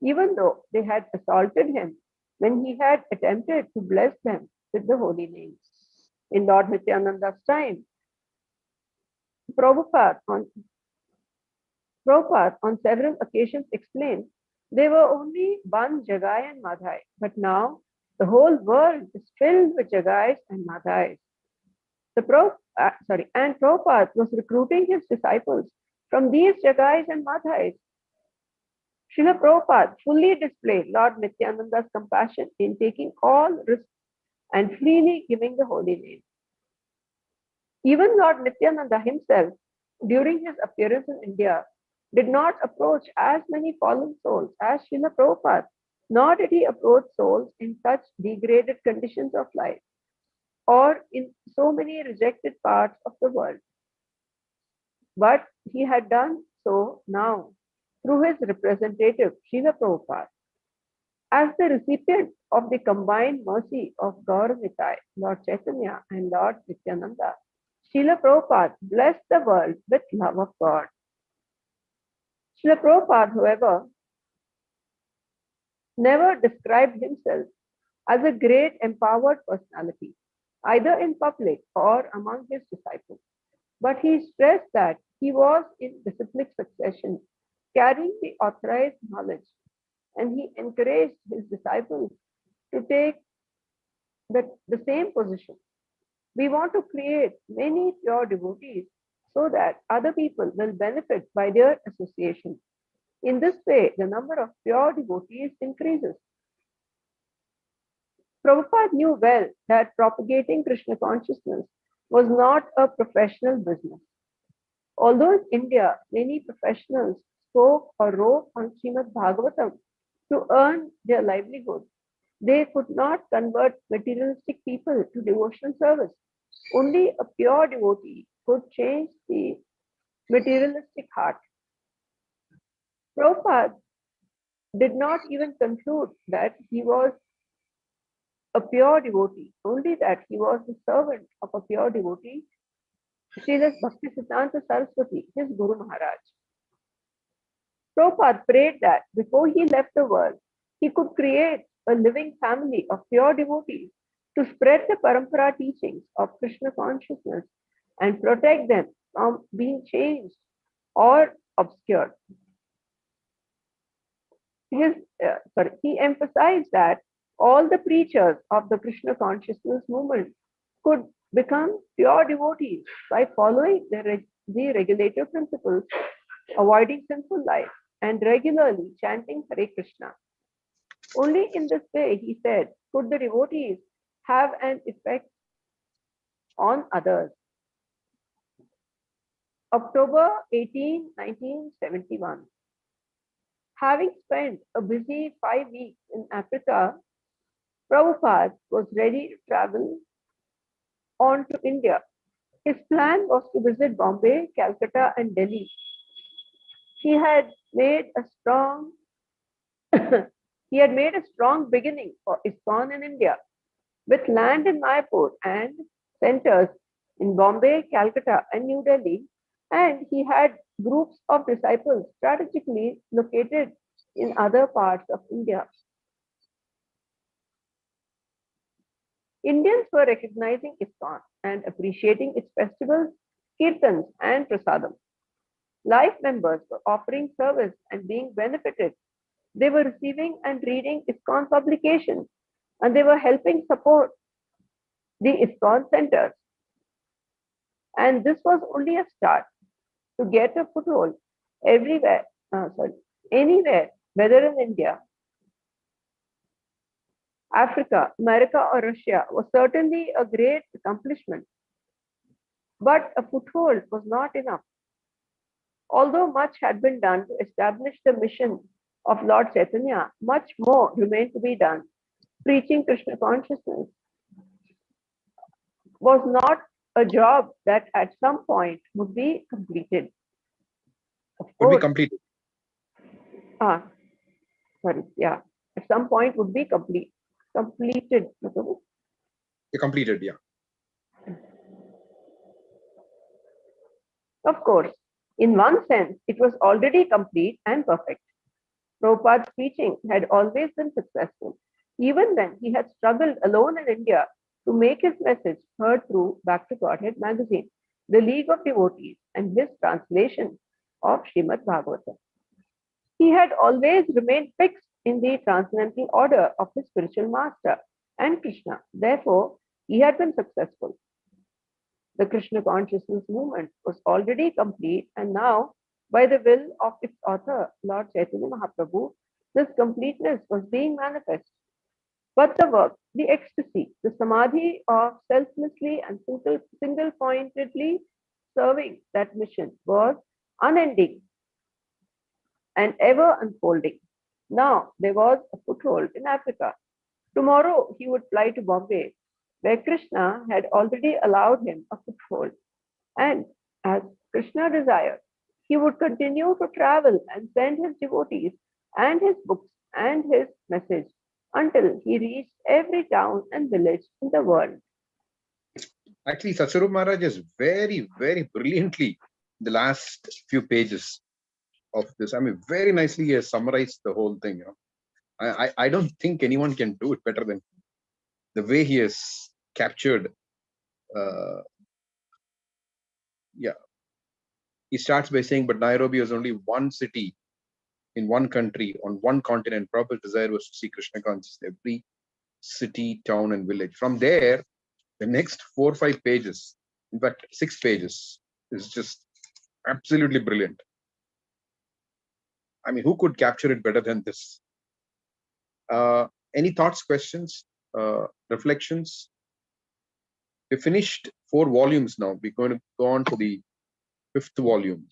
even though they had assaulted him when he had attempted to bless them with the holy name. In Lord Nityananda's time, Prabhupada on several occasions explained there were only one Jagai and Madhai, but now the whole world is filled with Jagais and Madhais. And Prabhupada was recruiting his disciples from these Jagais and Madhais. Srila Prabhupada fully displayed Lord Nityananda's compassion in taking all risks and freely giving the holy name. Even Lord Nityananda himself, during his appearance in India, did not approach as many fallen souls as Srila Prabhupada, nor did he approach souls in such degraded conditions of life or in so many rejected parts of the world. But he had done so now through his representative, Srila Prabhupada. As the recipient of the combined mercy of Gauranitai, Lord Chaitanya and Lord Nityananda, Srila Prabhupada blessed the world with love of God. Srila Prabhupada, however, never described himself as a great empowered personality, either in public or among his disciples. But he stressed that he was in disciplic succession, carrying the authorized knowledge, and he encouraged his disciples to take the same position. We want to create many pure devotees so that other people will benefit by their association. In this way, the number of pure devotees increases. Prabhupada knew well that propagating Krishna consciousness was not a professional business. Although in India, many professionals spoke or wrote on Srimad Bhagavatam to earn their livelihood, they could not convert materialistic people to devotional service. Only a pure devotee could change the materialistic heart. Prabhupada did not even conclude that he was a pure devotee, only that he was the servant of a pure devotee, Srila Bhaktisiddhanta Saraswati, his Guru Maharaj. Prabhupada prayed that before he left the world, he could create a living family of pure devotees to spread the Parampara teachings of Krishna consciousness and protect them from being changed or obscured. He emphasized that all the preachers of the Krishna consciousness movement could become pure devotees by following the regulative principles, avoiding sinful life, and regularly chanting Hare Krishna. Only in this way, he said, could the devotees have an effect on others. October 18, 1971. Having spent a busy 5 weeks in Africa, Prabhupada was ready to travel on to India. His plan was to visit Bombay, Calcutta, and Delhi. He had made a strong He had made a strong beginning for ISKCON in India, with land in Mayapur and centers in Bombay, Calcutta, and New Delhi. And he had groups of disciples strategically located in other parts of India. Indians were recognizing ISKCON and appreciating its festivals, kirtans, and prasadam. Life members were offering service and being benefited. They were receiving and reading ISKCON publications, and they were helping support the ISKCON centers. And this was only a start to get a foothold everywhere, anywhere, whether in India, Africa, America, or Russia, was certainly a great accomplishment. But a foothold was not enough. Although much had been done to establish the mission of Lord Caitanya, much more remained to be done. Preaching Krishna consciousness was not a job that at some point would be completed. Of Would be course, completed. At some point would be completed. Completed, yeah. Of course, in one sense, it was already complete and perfect. Prabhupada's preaching had always been successful, even when he had struggled alone in India to make his message heard through Back to Godhead magazine, the League of Devotees, and his translation of Srimad Bhagavatam. He had always remained fixed in the transcendental order of his spiritual master and Krishna. Therefore, he had been successful. The Krishna consciousness movement was already complete, and now, by the will of its author, Lord Chaitanya Mahaprabhu, this completeness was being manifest. But the work, the ecstasy, the samadhi of selflessly and single-pointedly serving that mission was unending and ever unfolding. Now there was a foothold in Africa. Tomorrow he would fly to Bombay, where Krishna had already allowed him a foothold. And as Krishna desired, he would continue to travel and send his devotees and his books and his message until he reached every town and village in the world. Actually, Satsarup Maharaj is very, very brilliantly the last few pages of this. I mean, very nicely he has summarized the whole thing. I don't think anyone can do it better than the way he has captured. He starts by saying, but Nairobi was only one city in one country on one continent. Prabhupada's desire was to see Krishna consciousness every city, town, and village. From there, the next 4 or 5 pages, in fact 6 pages, is just absolutely brilliant. I mean, who could capture it better than this? Any thoughts, questions, reflections? We finished 4 volumes now. We're going to go on to the 5th volume.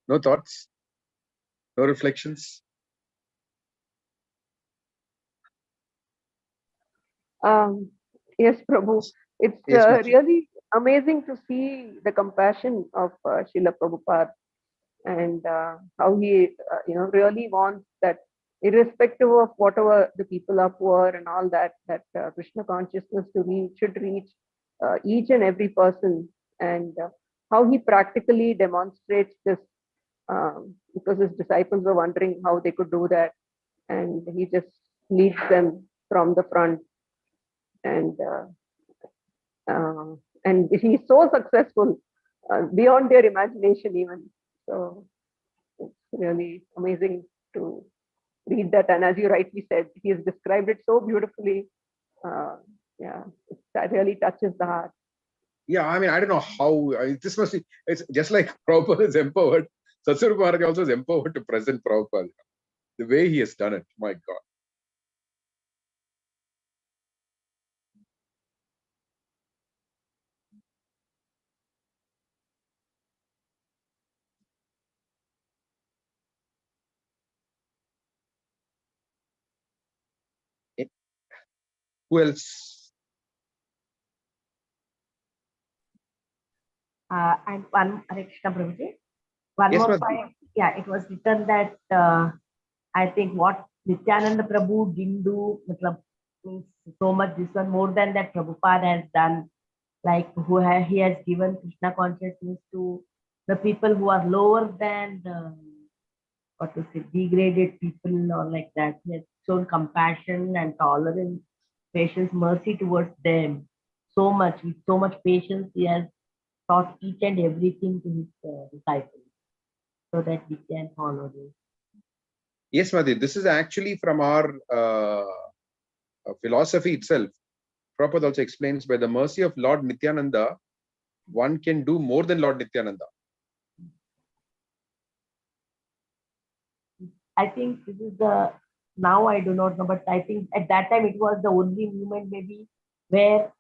No thoughts? No reflections? Yes, Prabhu. It's Yes, really amazing to see the compassion of Srila Prabhupada and how he, really wants that, irrespective of whatever the people are poor and all that, that Krishna consciousness should reach each and every person, and how he practically demonstrates this, because his disciples were wondering how they could do that, and he just leads them from the front, and he's so successful beyond their imagination even. So it's really amazing to read that, and as you rightly said, he has described it so beautifully. That really touches the heart. Yeah, I mean, I don't know how this must be. It's just like Prabhupada is empowered. Satsarup Maharaj also is empowered to present Prabhupada. The way he has done it, my God. Who else? And one, Hare Krishna Prabhuji. One Yes, more ma'am. point. Yeah, it was written that I think what Nityananda Prabhu didn't do means so much. This one more than that Prabhupada has done. Like he has given Krishna consciousness to the people who are lower than the, what to say, degraded people or like that. He has shown compassion and tolerance, patience, mercy towards them. So much, with so much patience, he has taught each and everything to his disciples so that we can follow this. Yes, Madhi. This is actually from our philosophy itself. Prabhupada also explains, by the mercy of Lord Nityananda, one can do more than Lord Nityananda. I think this is the, now I do not know, but I think at that time it was the only movement maybe where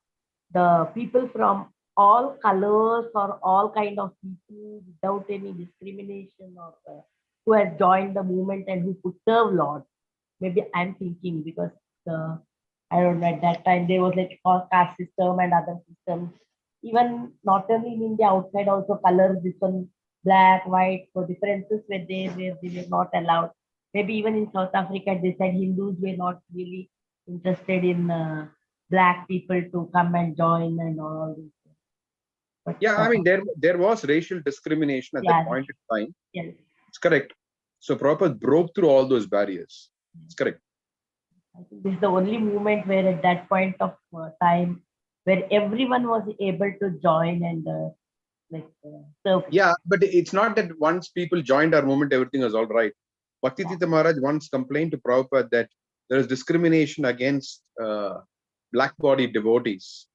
the people from all colors or all kind of people without any discrimination or who has joined the movement and who could serve Lord. Maybe I'm thinking because I don't know, at that time there was like caste system and other systems. Even not only in India, outside also colors, this one black, white, so differences were there where they were not allowed. Maybe even in South Africa, they said Hindus were not really interested in black people to come and join and all this. But, Yeah, I mean, there was racial discrimination at that point in time. Yes. It's correct. So Prabhupada broke through all those barriers. It's correct. I think this is the only movement where at that point of time where everyone was able to join and serve. Yeah, but it's not that once people joined our movement, everything was all right. Bhaktivedanta Maharaj once complained to Prabhupada that there is discrimination against black body devotees.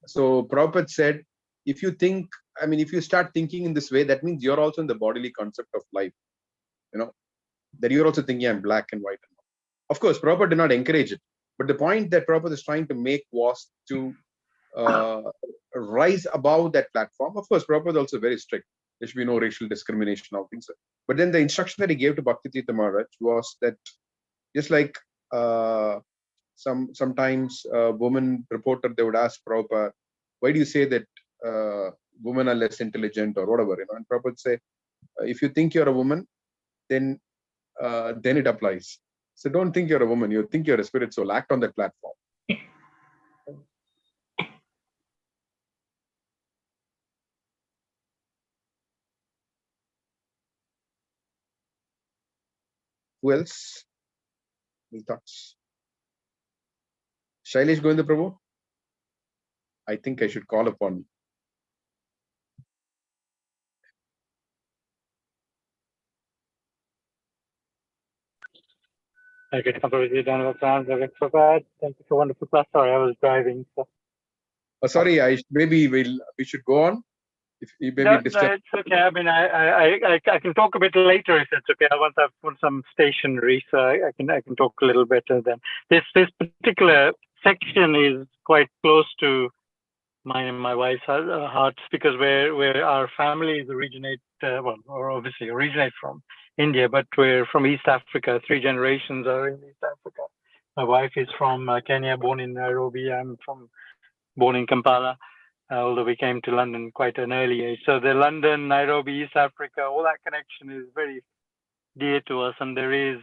So Prabhupada said, if you think, I mean, if you start thinking in this way, that means you're also in the bodily concept of life. You know, that you're also thinking I'm black and white. Of course, Prabhupada did not encourage it. But the point that Prabhupada is trying to make was to rise above that platform. Of course, Prabhupada is also very strict. There should be no racial discrimination, all things. But then the instruction that he gave to Bhaktivedanta Maharaj was that just like sometimes a woman reporter, they would ask Prabhupada, why do you say that women are less intelligent or whatever? You know, and Prabhupada would say, if you think you're a woman, then it applies. So don't think you're a woman, you think you're a spirit soul. Act on that platform. Who else? Any thoughts? Shailesh Govinda Prabhu? I think I should call upon you. Thank you for wonderful class. Sorry, I was driving. So. Sorry, maybe we should go on. If you maybe No, disturb. it's okay. I mean, I can talk a bit later if it's okay. Once I've put some stationery, so I can talk a little better then. This particular section is quite close to mine and my wife's hearts because where our families originate, or obviously originate from India, but we're from East Africa. 3 generations are in East Africa. My wife is from Kenya, born in Nairobi. I'm born in Kampala. Although we came to London quite an early age. So the London, Nairobi, East Africa, all that connection is very dear to us. And there is,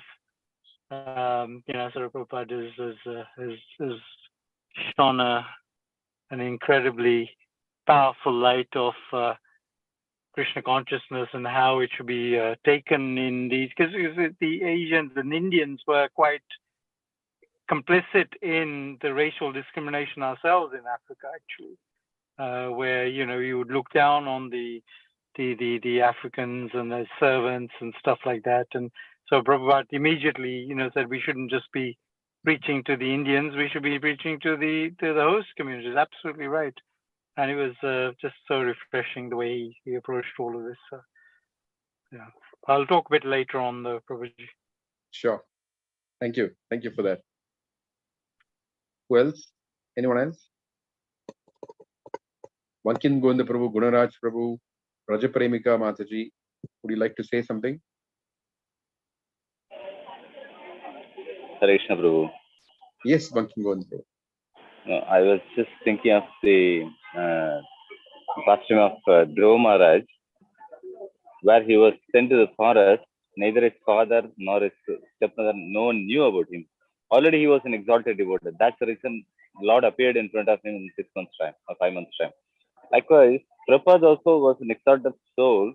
Sri Prabhupada has shone an incredibly powerful light of Krishna consciousness and how it should be taken in these, because the Asians and Indians were quite complicit in the racial discrimination ourselves in Africa, actually. Where you would look down on the Africans and the servants and stuff like that, and so Prabhupada immediately said we shouldn't just be preaching to the Indians, we should be preaching to the host communities. Absolutely right, and it was just so refreshing the way he approached all of this. Yeah, I'll talk a bit later on the Prabhuji. Sure, thank you for that. Who else? Anyone else? Vankin Govinda Prabhu, Gunaraj Prabhu, Rajapremika Mataji, would you like to say something? Hare Krishna Prabhu. Yes, Bankim, go on. No, I was just thinking of the costume of Dhruva Maharaj, where he was sent to the forest. Neither his father nor his stepmother, no one knew about him. Already he was an exalted devotee. That's the reason Lord appeared in front of him in 6 months' time or 5 months' time. Likewise, Prabhupada also was an exalted soul.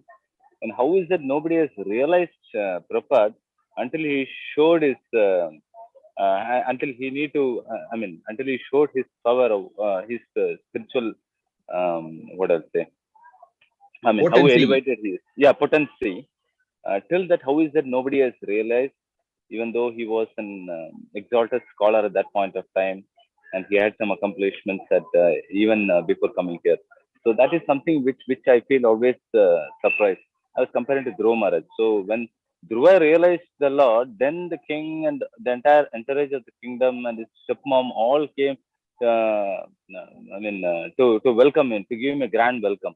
And how is it nobody has realized Prabhupada until he showed his, until he need to, until he showed his power of his spiritual, what I'll say, how Potency. elevated he is. Yeah, potency. Till that, how is that nobody has realized, even though he was an exalted scholar at that point of time, and he had some accomplishments at even before coming here. So that is something which I feel always surprised. I was comparing to Dhruva Maharaj. So when Dhruva realized the Lord, then the king and the entire entourage of the kingdom and his stepmom all came. To welcome him, to give him a grand welcome.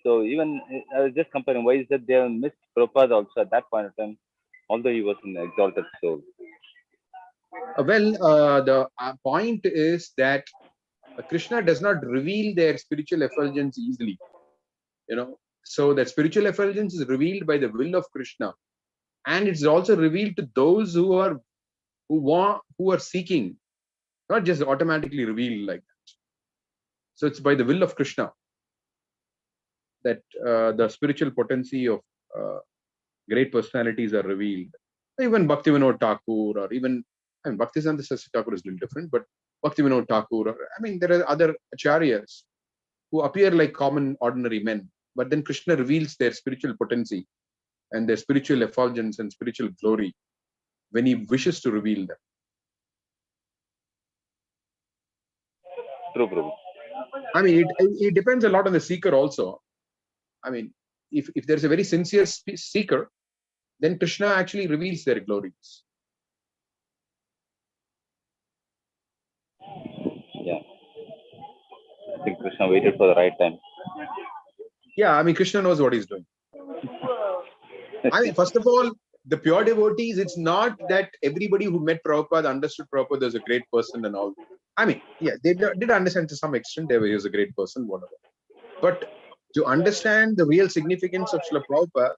So even I was just comparing, why is that they have missed Prabhupada also at that point of time, although he was an exalted soul. The point is that Krishna does not reveal their spiritual effulgence easily. So that spiritual effulgence is revealed by the will of Krishna, and it's also revealed to those who are seeking, not just automatically revealed like that. So it's by the will of Krishna that the spiritual potency of great personalities are revealed. Even Bhaktivinoda Thakur, or even Bhaktisiddhanta Saraswati Thakur is a little different, but Bhaktivinoda Thakur, there are other acharyas who appear like common ordinary men, but then Krishna reveals their spiritual potency and their spiritual effulgence and spiritual glory when he wishes to reveal them. True, Prabhu. It depends a lot on the seeker also. If there's a very sincere seeker, then Krishna actually reveals their glories. Yeah. I think Krishna waited for the right time. Yeah, Krishna knows what he's doing. First of all, the pure devotees, it's not that everybody who met Prabhupada understood Prabhupada as a great person and all. They did understand to some extent he was a great person, whatever. But to understand the real significance of Srila Prabhupada,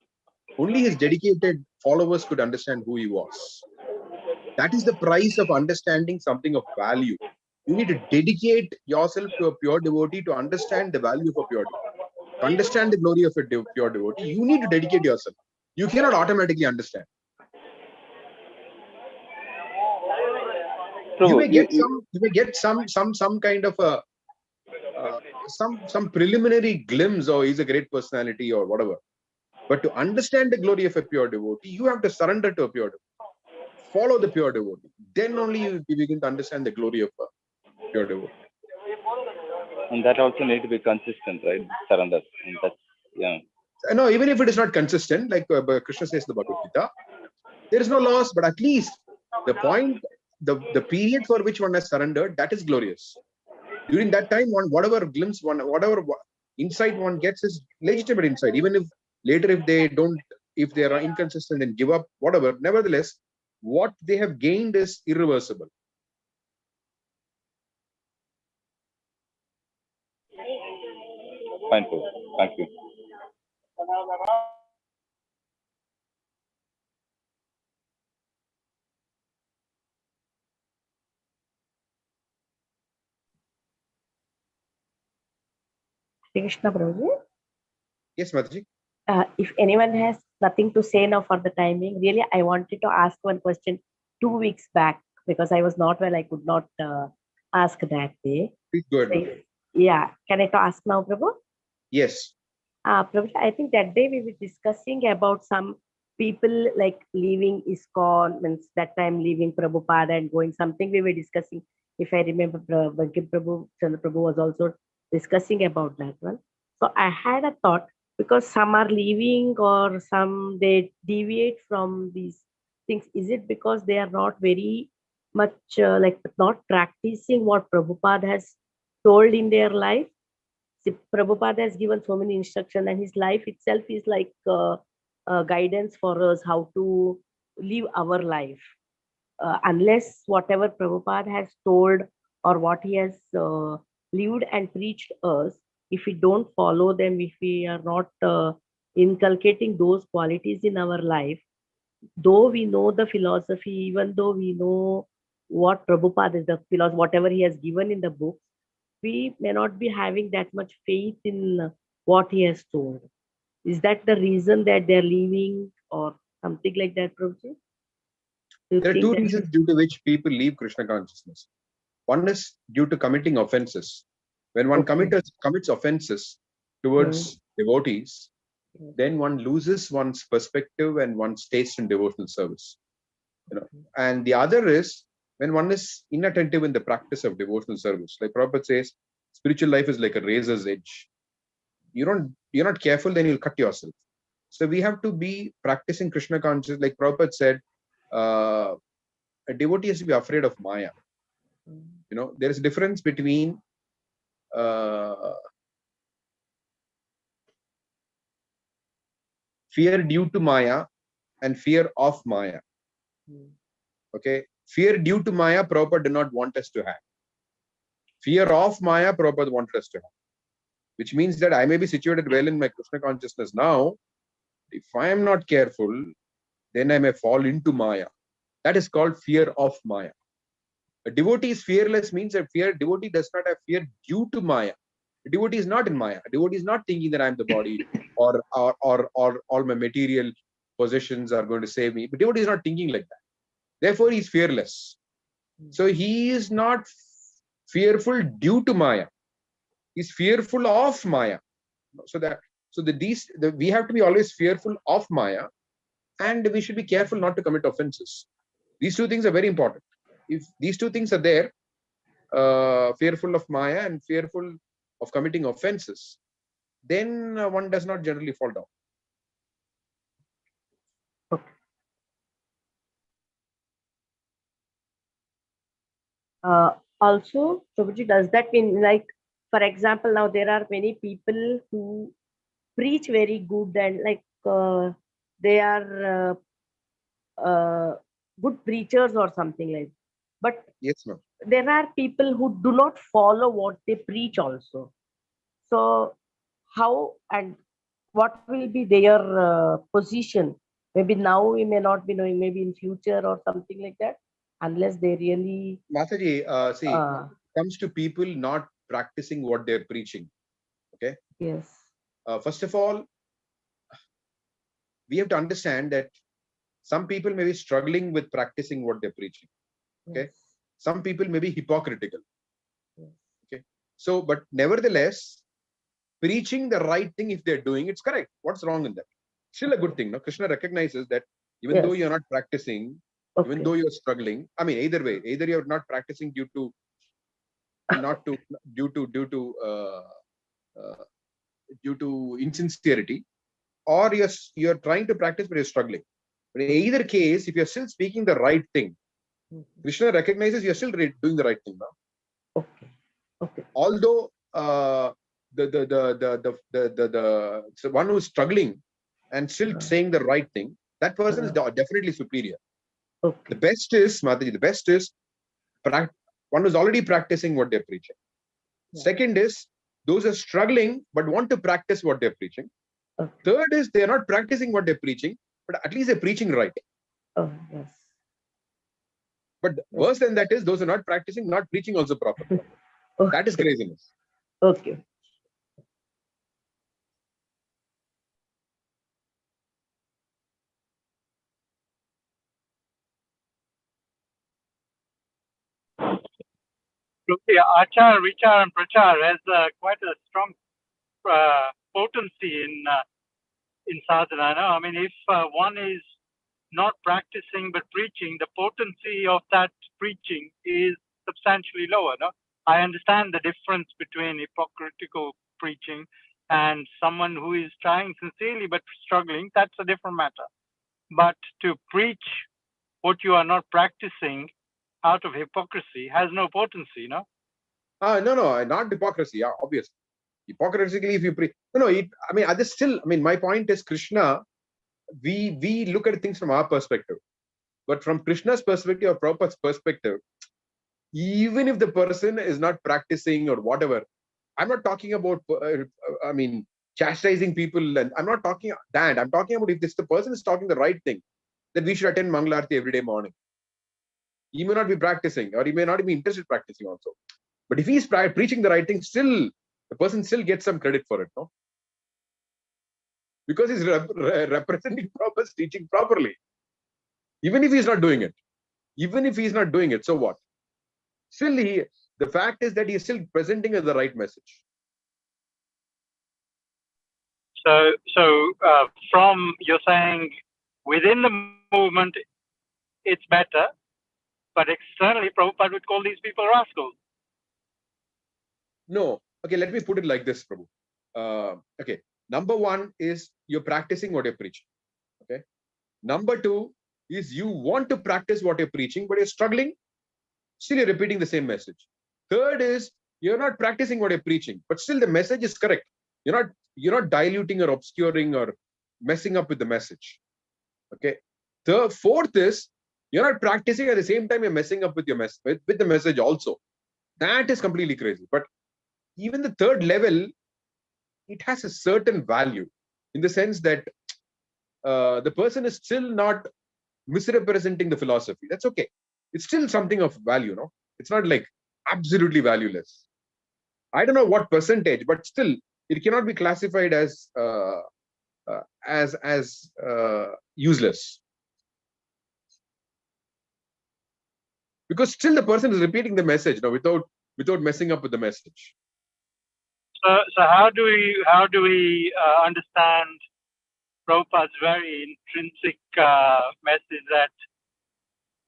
only his dedicated followers could understand who he was. That is the price of understanding something of value. You need to dedicate yourself to a pure devotee to understand the value of a pure devotee. To understand the glory of a pure devotee, you need to dedicate yourself. You cannot automatically understand. Prabhu, You may get some kind of a some preliminary glimpse, or he's a great personality or whatever. But to understand the glory of a pure devotee, you have to surrender to a pure devotee. Follow the pure devotee. Then only you begin to understand the glory of a pure devotee. And that also need to be consistent, right? Surrender. And that's, yeah. No, even if it is not consistent, like Krishna says in the Bhagavad Gita, there is no loss, but at least the point, the period for which one has surrendered, that is glorious. During that time, whatever glimpse, whatever insight one gets is legitimate insight. Even if later, if they are inconsistent and give up, whatever, nevertheless, what they have gained is irreversible. Fine, Prabhu. Thank you. Krishna Prabhu. Yes, Mataji. If anyone has nothing to say now for the timing, really, I wanted to ask one question 2 weeks back because I was not well. I could not ask that day. Please go ahead. Yeah, can I ask now, Prabhu? Yes. Prabhu, I think that day we were discussing about some people like leaving ISKCON, means that time leaving Prabhupada and going something we were discussing. If I remember, Prabhu, Chandra Prabhu was also discussing about that one. So I had a thought, because some are leaving or some they deviate from these things. Is it because they are not very much not practicing what Prabhupada has told in their life? See, Prabhupada has given so many instructions, and his life itself is like guidance for us how to live our life. unless whatever Prabhupada has told or what he has lived and preached us, if we don't follow them, if we are not inculcating those qualities in our life, though we know the philosophy, even though we know what Prabhupada is the philosophy, whatever he has given in the books, we may not be having that much faith in what he has told. Is that the reason that they're leaving or something like that, Prabhuji? There are two reasons due to which people leave Krishna consciousness. One is due to committing offenses. When one commits offenses towards devotees, then one loses one's perspective and one's taste in devotional service. And the other is when one is inattentive in the practice of devotional service. Like Prabhupada says, spiritual life is like a razor's edge. You're not careful, then you'll cut yourself. So we have to be practicing Krishna consciousness. Like Prabhupada said, a devotee has to be afraid of Maya. There is a difference between fear due to Maya and fear of Maya. Okay, fear due to Maya, Prabhupada did not want us to have. Fear of Maya, Prabhupada wanted us to have. Which means that I may be situated well in my Krishna consciousness now. If I am not careful, then I may fall into Maya. That is called fear of Maya. A devotee is fearless means that devotee does not have fear due to Maya. A devotee is not in Maya. A devotee is not thinking that I am the body or all my material possessions are going to save me. But devotee is not thinking like that. Therefore, he is fearless. So he is not fearful due to Maya. He is fearful of Maya. We have to be always fearful of Maya, and we should be careful not to commit offenses. These two things are very important. If these two things are there, fearful of Maya and fearful of committing offenses, then one does not generally fall down. Also, Prabhuji, does that mean, like, for example, now there are many people who preach very good and like they are good preachers or something like that. But yes, ma'am. There are people who do not follow what they preach also. So how and what will be their position? Maybe now we may not be knowing, maybe in future or something like that, unless they really... Mataji, comes to people not practicing what they're preaching. Okay? Yes. First of all, we have to understand that some people may be struggling with practicing what they're preaching. Okay? Yes. Some people may be hypocritical. Yes. Okay? So, but nevertheless, preaching the right thing, if they're doing, it's correct. What's wrong in that? Still a good thing. No? Krishna recognizes that even though you're not practicing, even though you're struggling, I mean, either way, either you're not practicing due to insincerity, or you're trying to practice but you're struggling. But in either case, if you're still speaking the right thing, Krishna recognizes you're still doing the right thing now. Okay. Although the one who's struggling and still saying the right thing, that person is definitely superior. Okay. The best is, Mataji, the best is one who's already practicing what they're preaching. Yeah. Second is those who are struggling but want to practice what they're preaching. Okay. Third is they're not practicing what they're preaching, but at least they're preaching right. Oh, yes. But worse than that is those who are not practicing, not preaching also properly. Okay. That is craziness. Okay. Achar, Vichar, and Prachar has quite a strong potency in sadhana. No? I mean, if one is not practicing but preaching, the potency of that preaching is substantially lower. No? I understand the difference between hypocritical preaching and someone who is trying sincerely but struggling. That's a different matter. But to preach what you are not practicing out of hypocrisy has no potency, no? No, not hypocrisy. Yeah, obviously. Hypocritically, if you preach, my point is Krishna. We look at things from our perspective. But from Krishna's perspective or Prabhupada's perspective, even if the person is not practicing or whatever, I'm not talking about, chastising people. And I'm not talking that. I'm talking about if the person is talking the right thing, that we should attend Mangalarti every day morning. He may not be practicing, or he may not be interested in practicing also. But if he's preaching the right thing, still, the person still gets some credit for it, no? Because he's representing Prabhupada's teaching properly. Even if he's not doing it, so what? Still, the fact is that he is still presenting as the right message. So from you're saying within the movement, it's better, but externally, Prabhupada would call these people rascals. No. Okay, let me put it like this, Prabhu. Okay. Number one is you're practicing what you're preaching. Okay. Number two is you want to practice what you're preaching, but you're struggling. Still, you're repeating the same message. Third is you're not practicing what you're preaching, but still the message is correct. You're not diluting or obscuring or messing up with the message. Okay. The fourth is you're not practicing at the same time you're messing up with your with the message also. That is completely crazy. But even the third level, it has a certain value in the sense that the person is still not misrepresenting the philosophy. That's okay. It's still something of value, no? It's not like absolutely valueless. I don't know what percentage, but still, it cannot be classified as useless, because still the person is repeating the message, no, without messing up with the message. So how do we understand Prabhupada's very intrinsic message that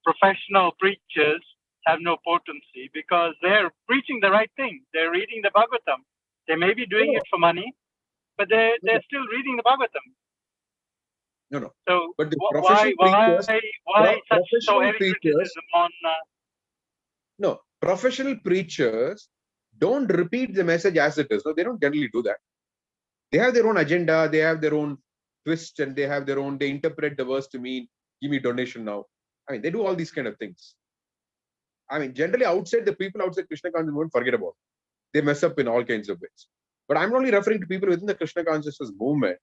professional preachers have no potency because they're preaching the right thing. They're reading the Bhagavatam. They may be doing it for money, but they're still reading the Bhagavatam. No. So but the why such so heavy preachers, criticism on? No, professional preachers don't repeat the message as it is. No, they don't generally do that. They have their own agenda. They have their own twist, and they have their own. They interpret the verse to mean, "Give me donation now." I mean, they do all these kind of things. I mean, generally outside the people outside Krishna consciousness movement, forget about it. They mess up in all kinds of ways. But I'm only referring to people within the Krishna consciousness movement.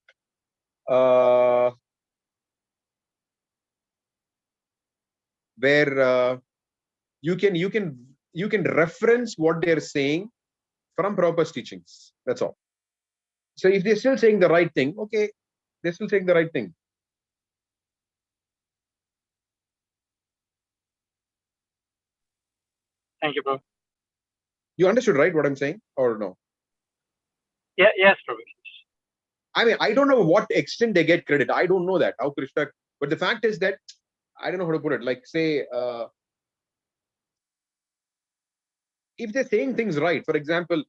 Where you can reference what they're saying from Prabhupada's teachings. That's all. So if they're still saying the right thing, okay, they're still saying the right thing. Thank you, Prabhu. You understood, right, what I'm saying, or no? Yeah, yes, Prabhu. I mean, I don't know what extent they get credit. I don't know that, how Krishna, but the fact is that, I don't know how to put it, like say, if they're saying things right, for example,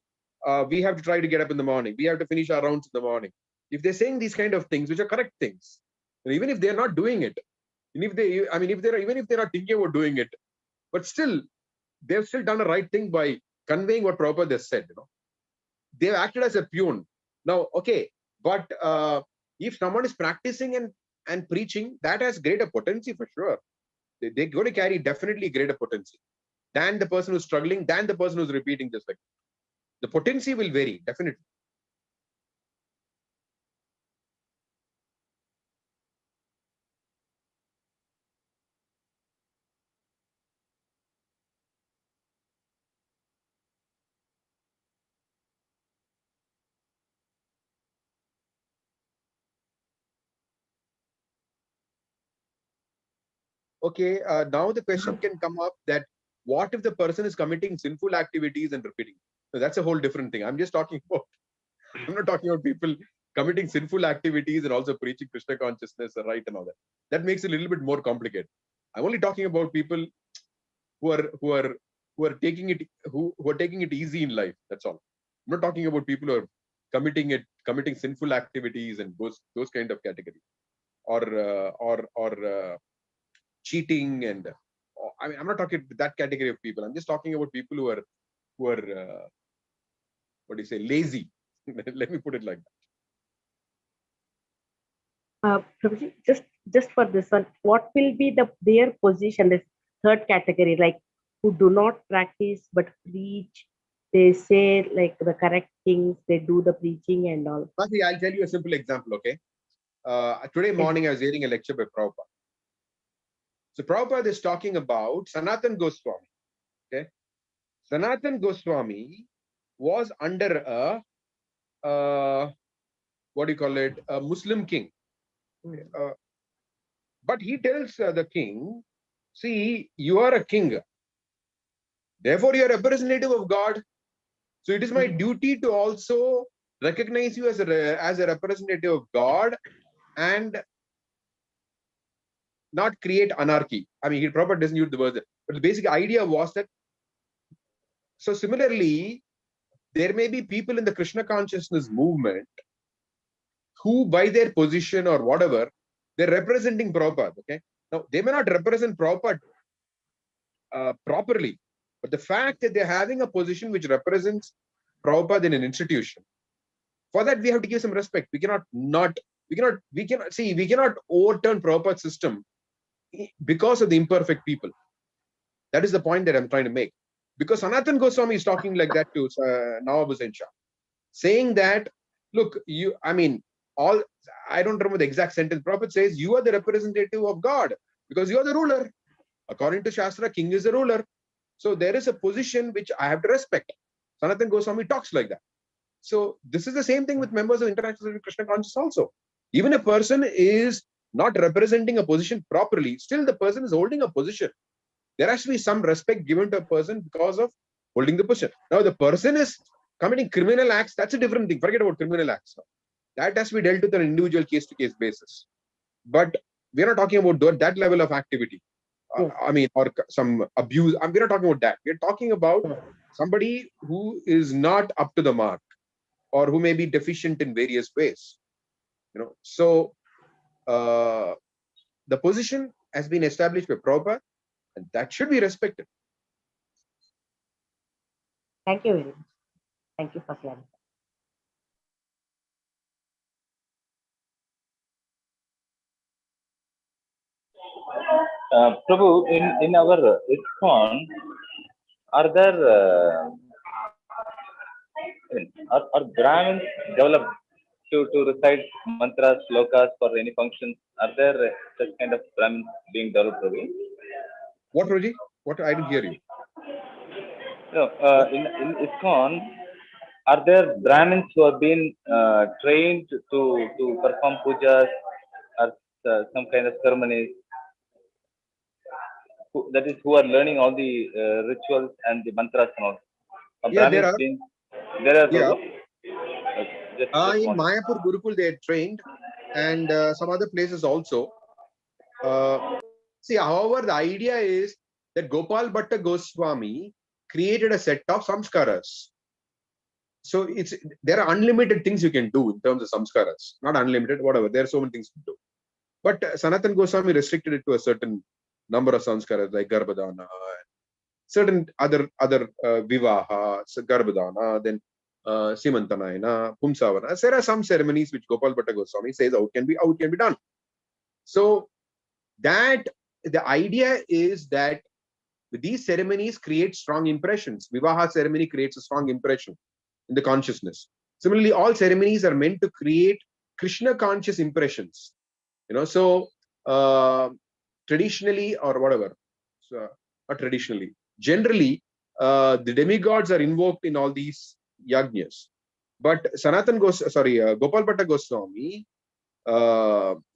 we have to try to get up in the morning, we have to finish our rounds in the morning. If they're saying these kind of things, which are correct things, and even if they're not doing it, and if they, I mean, even if they're not thinking about doing it, but still, they've still done the right thing by conveying what Prabhupada has said, They've acted as a peon. Now, okay, but if someone is practicing and preaching, that has greater potency for sure. They're going to carry definitely greater potency than the person who's struggling, than the person who's repeating just like the potency will vary, definitely. Okay, now the question can come up that what if the person is committing sinful activities and repeating? So that's a whole different thing. I'm just talking about, I'm not talking about people committing sinful activities and also preaching Krishna consciousness, right, and all that. That makes it a little bit more complicated. I'm only talking about people who are taking it easy in life. That's all. I'm not talking about people who are committing sinful activities and those kind of categories, or cheating and I mean, I'm not talking that category of people. I'm just talking about people who are what do you say, lazy. Let me put it like that. Prabhuji, just for this one, what will be their position, this third category, like who do not practice but preach? They say like the correct things, they do the preaching and all. Masi, I'll tell you a simple example, okay? Today morning, I was hearing a lecture by Prabhupada. So Prabhupada is talking about Sanatan Goswami, okay? Sanatan Goswami was under what do you call it, a Muslim king. But he tells the king, see, you are a king. Therefore, you are a representative of God. So it is my duty to also recognize you as a representative of God and not create anarchy. I mean, he probably doesn't use the word, but the basic idea was that. So similarly, there may be people in the Krishna consciousness movement who, by their position or whatever, they're representing Prabhupada. Okay, now they may not represent Prabhupada properly, but the fact that they're having a position which represents Prabhupada in an institution, for that we have to give some respect. We cannot overturn Prabhupada's system because of the imperfect people. That is the point that I'm trying to make. Because Sanatan Goswami is talking like that to Nawab Hussain Shah, saying that, look, I don't remember the exact sentence. Prophet says, you are the representative of God because you are the ruler. According to Shastra, king is the ruler. So there is a position which I have to respect. Sanatan Goswami talks like that. So this is the same thing with members of International Krishna Conscious also. Even a person is not representing a position properly, still the person is holding a position. There has to be some respect given to a person because of holding the position. Now, the person is committing criminal acts, that's a different thing. Forget about criminal acts. That has to be dealt with on an individual case-to-case basis. But we're not talking about that level of activity. Or some abuse. We're not talking about that. We're talking about somebody who is not up to the mark or who may be deficient in various ways. So the position has been established by Prabhupada, and that should be respected. Thank you very much. Thank you for clarifying. Prabhu, in our ISKCON, are there are Brahmins developed to recite mantras, slokas for any functions? Are there such kind of Brahmins being developed, Prabhu? What, Roji? What? I didn't hear you. No, in ISKCON, are there Brahmins who have been trained to perform pujas or some kind of ceremonies? That is, who are learning all the rituals and the mantras and all. Yeah, there are. There are, Yeah. Just In Mayapur Gurukul, they are trained, and some other places also. However, the idea is that Gopal Bhatta Goswami created a set of samskaras. So there are unlimited things you can do in terms of samskaras. Not unlimited, whatever. There are so many things to do. But Sanatan Goswami restricted it to a certain number of samskaras like Garbhadana, certain other Vivaha, Garbhadana, then Simantanayana, Pumsavana. There are some ceremonies which Gopal Bhatta Goswami says how it can be done. So that the idea is that these ceremonies create strong impressions. Vivaha ceremony creates a strong impression in the consciousness. Similarly, all ceremonies are meant to create Krishna conscious impressions. So traditionally or whatever, so not traditionally, generally, the demigods are invoked in all these yajnas. But Gopal Bhatta Goswami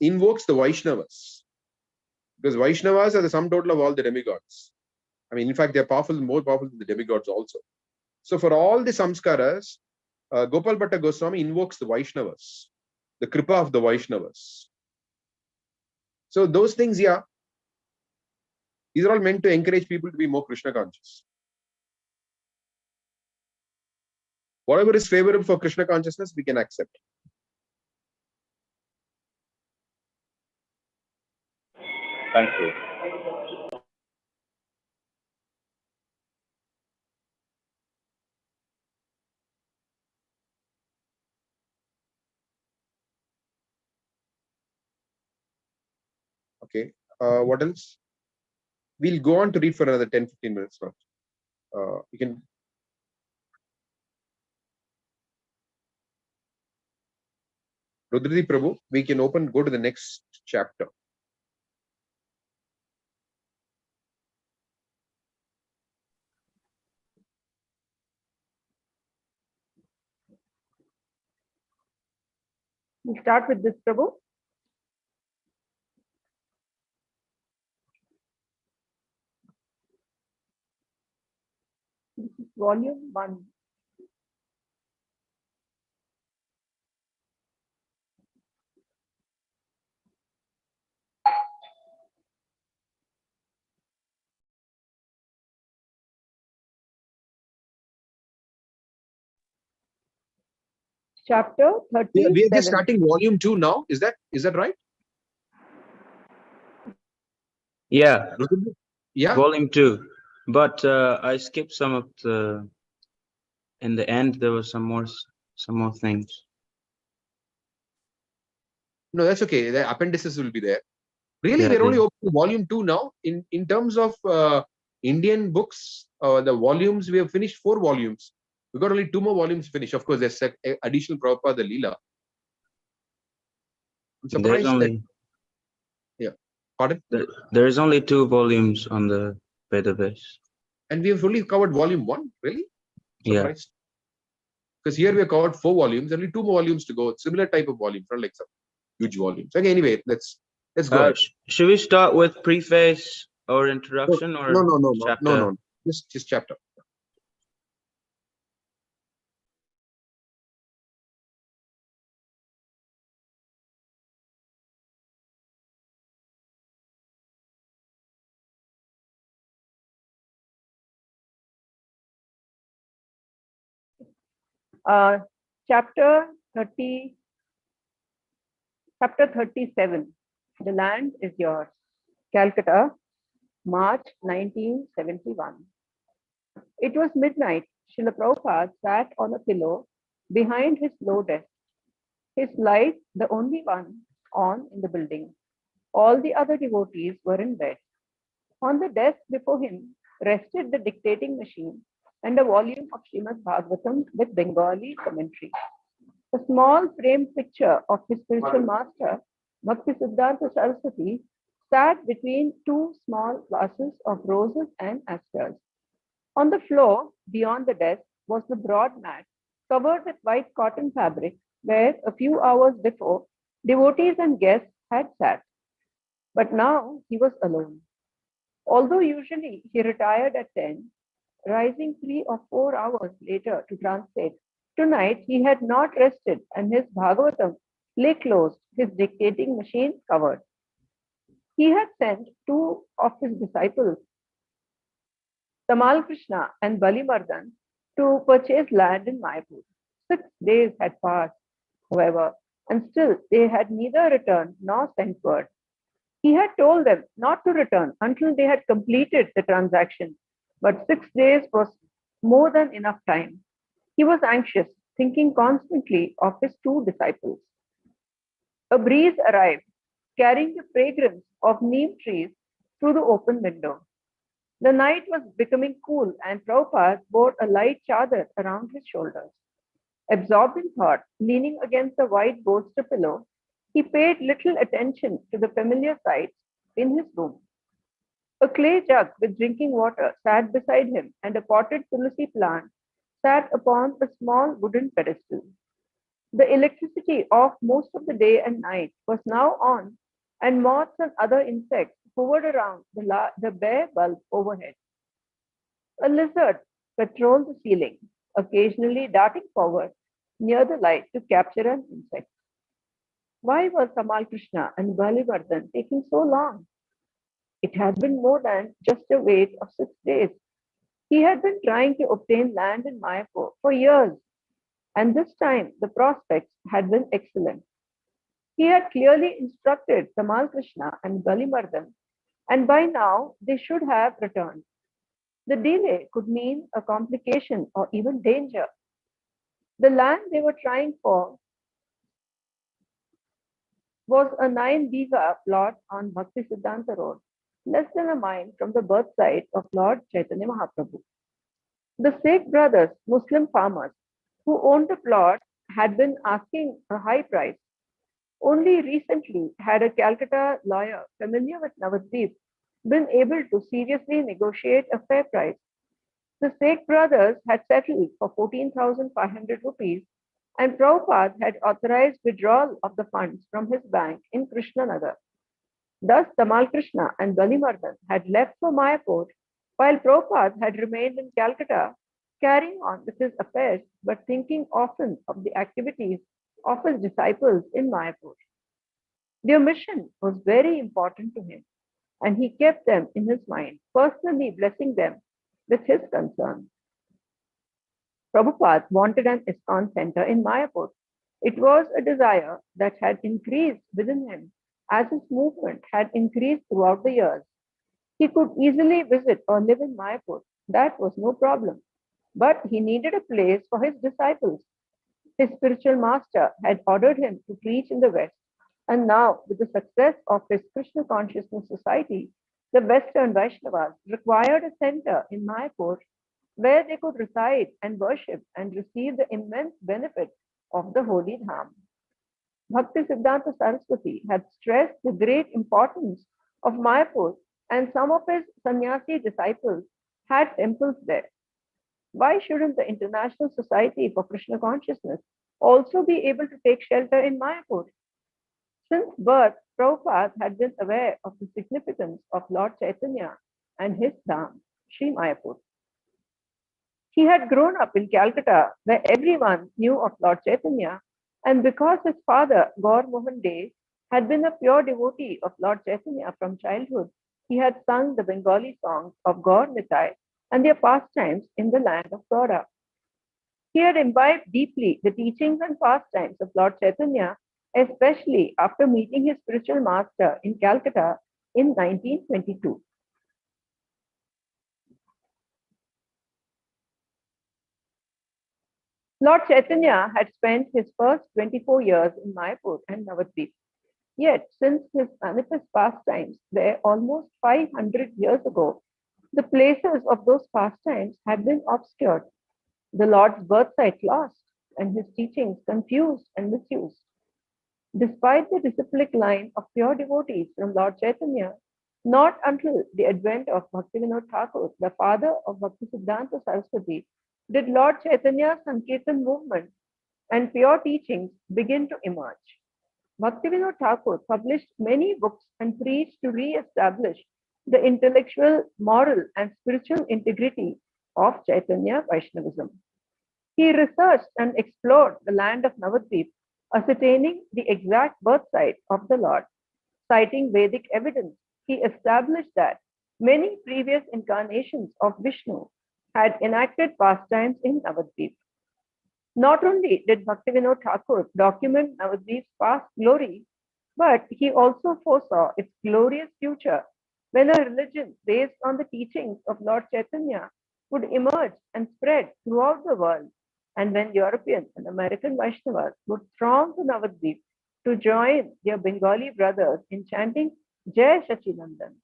invokes the Vaishnavas, because Vaishnavas are the sum total of all the demigods. I mean, in fact, they're more powerful than the demigods also. So for all the samskaras, Gopal Bhatta Goswami invokes the Vaishnavas, the Kripa of the Vaishnavas. So those things, these are all meant to encourage people to be more Krishna conscious. Whatever is favorable for Krishna consciousness, we can accept. Thank you. Okay. What else? We'll go on to read for another 10-15 minutes now. You can. Rudri Prabhu, we can go to the next chapter. We start with this, Prabhu. This is volume 1. Chapter 37. We are just starting volume 2 now. Is that right? Yeah, Yeah. volume 2. But I skipped some of the. In the end, there were some more things. No, that's okay. The appendices will be there. Really, Yeah, we're only opening volume 2 now. In terms of Indian books, the volumes, we have finished 4 volumes. We got only 2 more volumes finished. Of course, there's additional Prabhupada, the Leela. I'm There's surprised only. Yeah. Pardon? There is only 2 volumes on the database. And we have only covered volume 1. Really? Surprised. Yeah. Because here we have covered 4 volumes, only 2 more volumes to go. Similar type of volumes, not like some huge volumes. Okay, anyway, let's go ahead. Should we start with preface or introduction or No, chapter? no. Just chapter. Chapter 37. The land is yours. Calcutta, March 1971. It was midnight. Srila Prabhupada sat on a pillow behind his low desk. His light, the only one on in the building. All the other devotees were in bed. On the desk before him rested the dictating machine and a volume of Srimad Bhagavatam with Bengali commentary. A small framed picture of his spiritual master, Bhakti Siddhanta Saraswati, sat between 2 small vases of roses and asters. On the floor beyond the desk was the broad mat covered with white cotton fabric where a few hours before devotees and guests had sat. But now he was alone. Although usually he retired at 10, rising 3 or 4 hours later to translate, tonight he had not rested and his Bhagavatam lay closed, his dictating machine covered. He had sent 2 of his disciples, Tamal Krishna and Balimardan, to purchase land in Mayapur. 6 days had passed, however, and still they had neither returned nor sent word. He had told them not to return until they had completed the transaction, but 6 days was more than enough time. He was anxious, thinking constantly of his 2 disciples. A breeze arrived, carrying the fragrance of neem trees through the open window. The night was becoming cool, and Prabhupada wore a light chadar around his shoulders. Absorbed in thought, leaning against the white bolster pillow, he paid little attention to the familiar sights in his room. A clay jug with drinking water sat beside him, and a potted tulsi plant sat upon a small wooden pedestal. The electricity off most of the day and night was now on, and moths and other insects hovered around the bare bulb overhead. A lizard patrolled the ceiling, occasionally darting forward near the light to capture an insect. Why were Tamal Krishna and Balivardhan taking so long? It had been more than just a wait of 6 days. He had been trying to obtain land in Mayapur for years, and this time the prospects had been excellent. He had clearly instructed Tamal Krishna and Balivardhan, and by now they should have returned. The delay could mean a complication or even danger. The land they were trying for was a 9 biga plot on Bhakti Siddhanta Road, less than a mile from the birthsite of Lord Chaitanya Mahaprabhu. The Sikh brothers, Muslim farmers, who owned the plot had been asking a high price. Only recently had a Calcutta lawyer familiar with Navadvip been able to seriously negotiate a fair price. The Sikh brothers had settled for 14,500 rupees, and Prabhupada had authorized withdrawal of the funds from his bank in Krishnanagar. Thus, Tamal Krishna and Balimardan had left for Mayapur, while Prabhupada had remained in Calcutta, carrying on with his affairs, but thinking often of the activities of his disciples in Mayapur. Their mission was very important to him, and he kept them in his mind, personally blessing them with his concern. Prabhupada wanted an ISKCON center in Mayapur. It was a desire that had increased within him as his movement had increased throughout the years. He could easily visit or live in Mayapur. That was no problem. But he needed a place for his disciples. His spiritual master had ordered him to preach in the West. And now, with the success of his Krishna Consciousness Society, the Western Vaishnavas required a center in Mayapur where they could reside and worship and receive the immense benefit of the holy dham. Bhakti Siddhanta Saraswati had stressed the great importance of Mayapur, and some of his sannyasi disciples had temples there. Why shouldn't the International Society for Krishna Consciousness also be able to take shelter in Mayapur? Since birth, Prabhupada had been aware of the significance of Lord Chaitanya and his dham, Sri Mayapur. He had grown up in Calcutta, where everyone knew of Lord Chaitanya, and because his father, Gaur Mohan De, had been a pure devotee of Lord Chaitanya from childhood, he had sung the Bengali songs of Gaur Nitai and their pastimes in the land of Gaura. He had imbibed deeply the teachings and pastimes of Lord Chaitanya, especially after meeting his spiritual master in Calcutta in 1922. Lord Chaitanya had spent his first 24 years in Mayapur and Navadvip. Yet, since his manifest pastimes there almost 500 years ago, the places of those pastimes had been obscured, the Lord's birthsite lost, and his teachings confused and misused. Despite the disciplic line of pure devotees from Lord Chaitanya, not until the advent of Bhaktivinoda Thakur, the father of Bhakti Siddhanta Saraswati, did Lord Chaitanya's Sankirtan movement and pure teachings begin to emerge. Bhaktivinoda Thakur published many books and preached to re-establish the intellectual, moral, and spiritual integrity of Chaitanya Vaishnavism. He researched and explored the land of Navadvip, ascertaining the exact birth site of the Lord. Citing Vedic evidence, he established that many previous incarnations of Vishnu had enacted pastimes in Navadvip. Not only did Bhaktivinoda Thakur document Navadvip's past glory, but he also foresaw its glorious future when a religion based on the teachings of Lord Chaitanya would emerge and spread throughout the world, and when European and American Vaishnavas would throng to Navadvip to join their Bengali brothers in chanting Jai Sachinandan.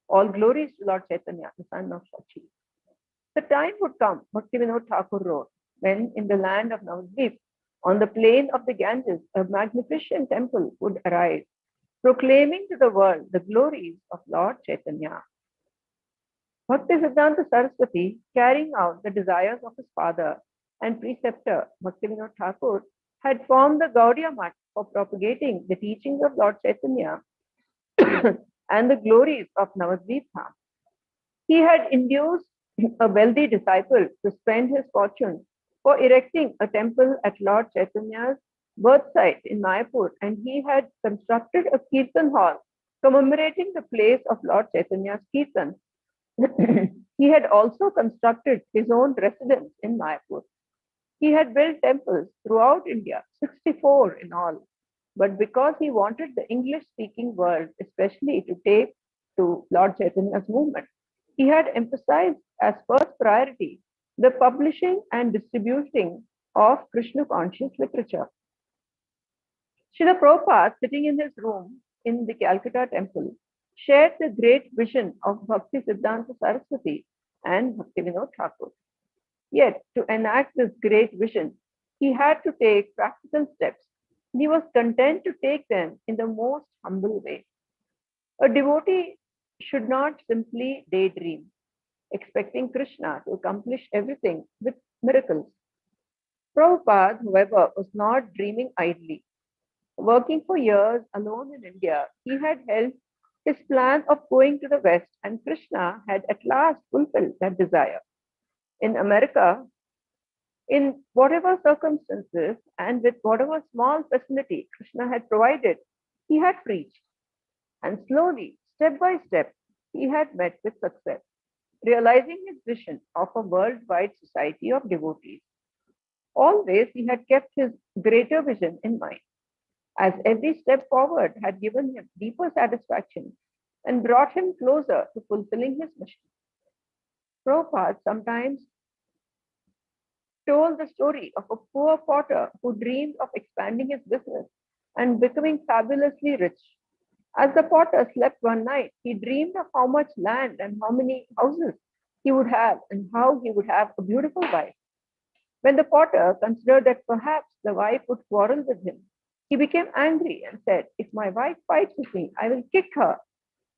All glories to Lord Chaitanya, the son of Sachi. The time would come, Bhaktivinoda Thakur wrote, when in the land of Navadvip, on the plain of the Ganges, a magnificent temple would arise, proclaiming to the world the glories of Lord Chaitanya. Bhakti Siddhanta Saraswati, carrying out the desires of his father and preceptor Bhaktivinoda Thakur, had formed the Gaudiya Math for propagating the teachings of Lord Chaitanya and the glories of Navadvip Dham. He had induced a wealthy disciple to spend his fortune for erecting a temple at Lord Chaitanya's birth site in Mayapur, and he had constructed a Kirtan hall commemorating the place of Lord Chaitanya's Kirtan. He had also constructed his own residence in Mayapur. He had built temples throughout India, 64 in all. But because he wanted the English-speaking world, especially to take to Lord Chaitanya's movement, he had emphasized as first priority the publishing and distributing of Krishna conscious literature. Srila Prabhupada, sitting in his room in the Calcutta temple, shared the great vision of Bhakti Siddhanta Saraswati and Bhaktivinoda Thakur. Yet, to enact this great vision, he had to take practical steps. He was content to take them in the most humble way. A devotee should not simply daydream, expecting Krishna to accomplish everything with miracles. Prabhupada, however, was not dreaming idly. Working for years alone in India, he had held his plan of going to the West, and Krishna had at last fulfilled that desire. In America, in whatever circumstances and with whatever small facility Krishna had provided, he had preached. And slowly, step by step, he had met with success, realizing his vision of a worldwide society of devotees. Always he had kept his greater vision in mind, as every step forward had given him deeper satisfaction and brought him closer to fulfilling his mission. Prabhupada sometimes told the story of a poor potter who dreamed of expanding his business and becoming fabulously rich. As the potter slept one night, he dreamed of how much land and how many houses he would have and how he would have a beautiful wife. When the potter considered that perhaps the wife would quarrel with him, he became angry and said, "If my wife fights with me, I will kick her."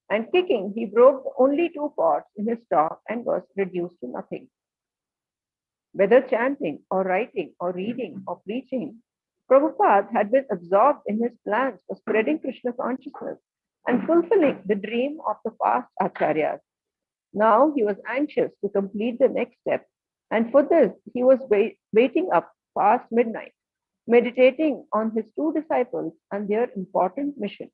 And kicking, he broke the only two pots in his stock and was reduced to nothing. Whether chanting or writing or reading or preaching, Prabhupada had been absorbed in his plans for spreading Krishna consciousness and fulfilling the dream of the past acharyas. Now he was anxious to complete the next step, and for this he was waiting up past midnight, meditating on his two disciples and their important mission.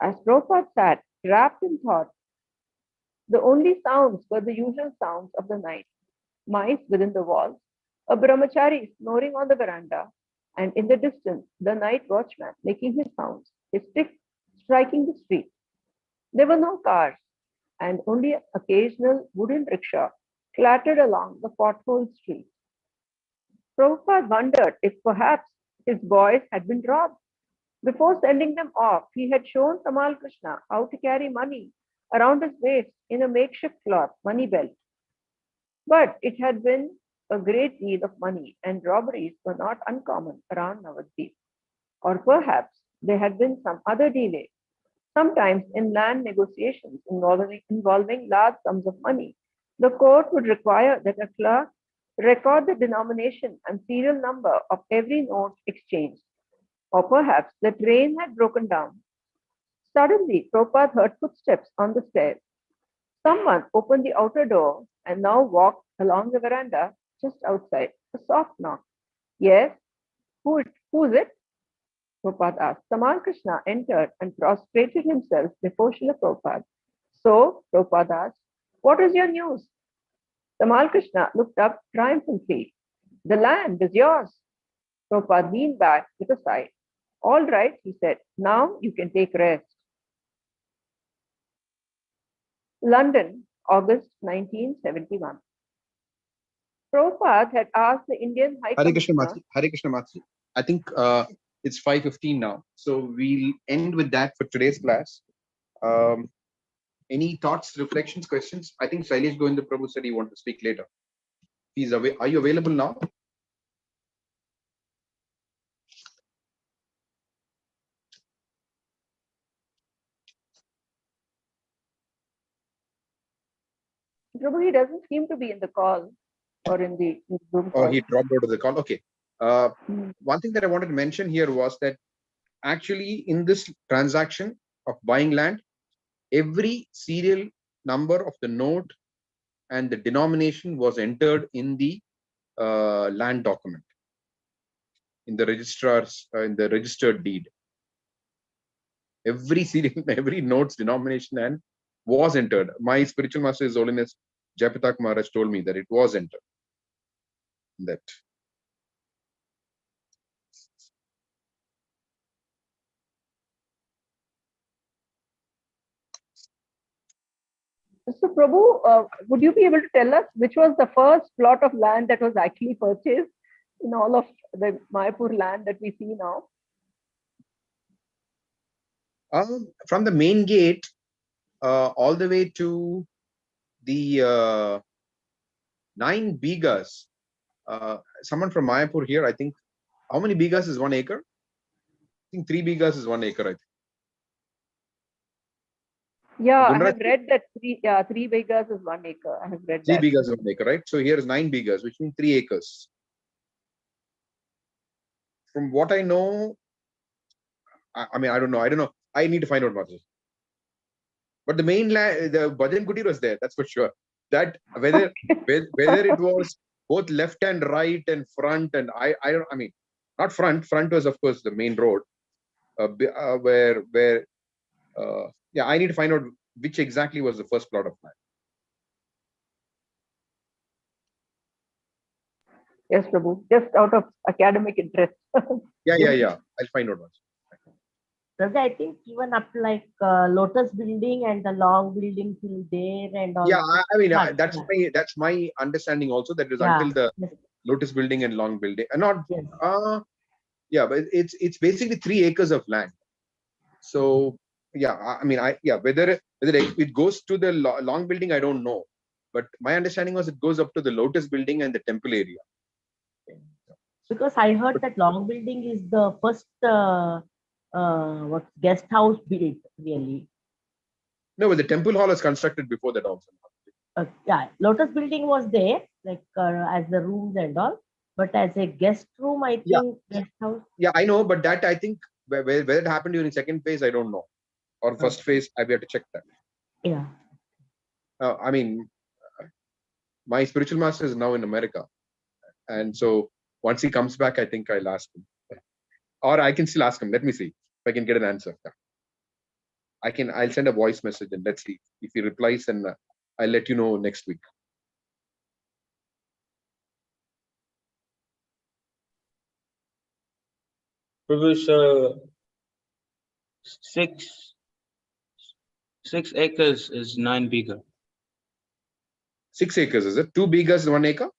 As Prabhupada sat, wrapped in thought, the only sounds were the usual sounds of the night: mice within the walls, a brahmachari snoring on the veranda, and in the distance, the night watchman making his sounds, his stick striking the street. There were no cars, and only an occasional wooden rickshaw clattered along the potholed street. Prabhupada wondered if perhaps his boys had been robbed. Before sending them off, he had shown Tamal Krishna how to carry money around his waist in a makeshift cloth money belt. But it had been a great deal of money, and robberies were not uncommon around Navadvip. Or perhaps there had been some other delay. Sometimes in land negotiations involving large sums of money, the court would require that a clerk record the denomination and serial number of every note exchanged. Or perhaps the train had broken down. Suddenly, Prabhupada heard footsteps on the stairs. Someone opened the outer door and now walked along the veranda just outside. A soft knock. "Yes, who's it?" Prabhupada asked. Tamal Krishna entered and prostrated himself before Srila Prabhupada. "So," Prabhupada asked, "what is your news?" Tamal Krishna looked up triumphantly. "The land is yours." Prabhupada leaned back with a sigh. "All right," he said, "now you can take rest." London, August 1971. Prabhupada had asked the Indian High Hare Krishna Commissioner. Mataji. Hare Krishna Mataji. I think it's 5:15 now, so we'll end with that for today's class. Any thoughts, reflections, questions? I think Shailesh Govinda Prabhu said he wanted to speak later. He's away. Are you available now? Prabhu, he doesn't seem to be in the call or in the Zoom Or call. he dropped out of the call. Okay. One thing that I wanted to mention here was that actually in this transaction of buying land, every serial number of the note and the denomination was entered in the land document, in the registrar's, in the registered deed. Every serial, every note's denomination and was entered. My spiritual master, His Holiness Jayapatak Maharaj, told me that it was entered. That. So, Prabhu, would you be able to tell us which was the first plot of land that was actually purchased in all of the Mayapur land that we see now? From the main gate all the way to the 9 bigas. Someone from Mayapur here, I think. How many bigas is 1 acre? I think 3 bigas is 1 acre. I think. Yeah, I Gunraj, have read that 3 bigas is 1 acre. I have read 3 that. bigas is 1 acre, right? So here is 9 bigas, which means 3 acres. From what I know, I mean, I don't know. I need to find out much. But the main land, the Bhajan Kutir was there. That's for sure. That whether it was both left and right and front and I don't. I mean, not front. Front was of course the main road. Where yeah, I need to find out which exactly was the first plot of land. Yes, Prabhu. Just out of academic interest. Yeah. I'll find out once. Prabhu, I think even up like Lotus building and the long building till there and all. Yeah, I mean Yeah, that's my understanding also. That is yeah. until the Yes. Lotus building and long building, and not. Yes. Yeah, but it's basically 3 acres of land. So yeah, I mean, whether it goes to the long building, I don't know. But my understanding was it goes up to the Lotus building and the temple area. Because I heard that long building is the first what guest house built really. No, but the temple hall was constructed before that also. Yeah, Lotus building was there, like as the rooms and all, but as a guest room, I think guest house. Yeah, I know, but that I think where it happened during second phase, I don't know, or first phase, I have to check that. Yeah. I mean, my spiritual master is now in America, and so once he comes back, I think I'll ask him, or I can still ask him. Let me see if I can get an answer. I'll send a voice message and let's see if he replies, and I'll let you know next week. Prabhu, so 6 acres is 9 biga. 6 acres, is it? 2 bigas is 1 acre?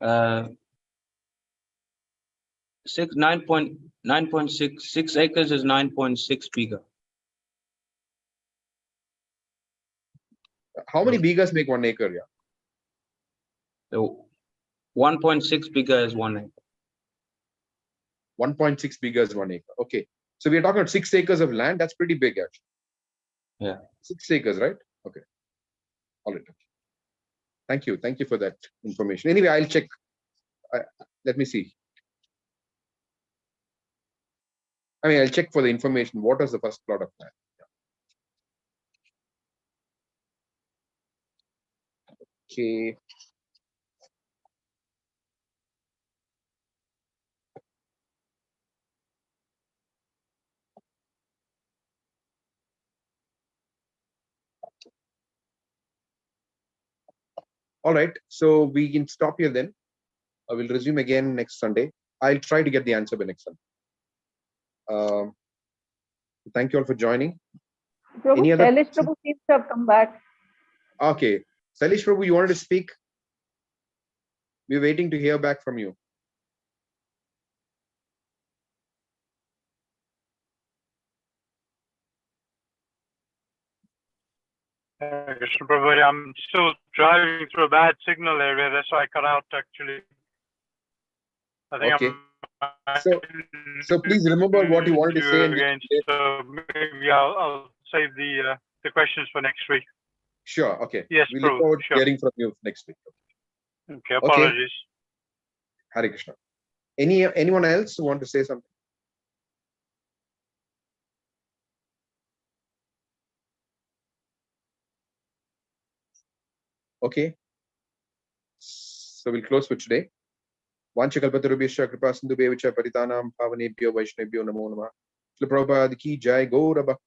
9.6 acres is 9.6 biga. How many bigas make 1 acre? Yeah. So 1.6 biga is 1 acre. 1.6 bigas 1 acre. Okay. So we are talking about 6 acres of land. That's pretty big, actually. Yeah. 6 acres, right? Okay. All right. Thank you. Thank you for that information. Anyway, I'll check. Let me see. I mean, I'll check for the information. What was the first plot of land? Okay. All right. So we can stop here then. I will resume again next Sunday. I'll try to get the answer by next Sunday. Thank you all for joining. Prabhu, Any other? Shailesh Prabhu seems to have come back. Okay. Shailesh Prabhu, you wanted to speak? We're waiting to hear back from you. Krishna Prabhu, I'm still driving through a bad signal area. That's why I cut out actually. I think Okay. So please remember what you wanted to say again. So maybe I'll save the questions for next week. Sure. Okay. Yes, we look Prabhu, forward to sure. hearing from you next week. Okay. Apologies. Hare Krishna. Anyone else who want to say something? Okay. So we'll close for today. Vanchakalpatarubhyascha kripa sindhubhya vicha paritanam pavanebhyo vaishnavibhyo namo namah. Shri Prabhupada ki jai, Gaura Bhakta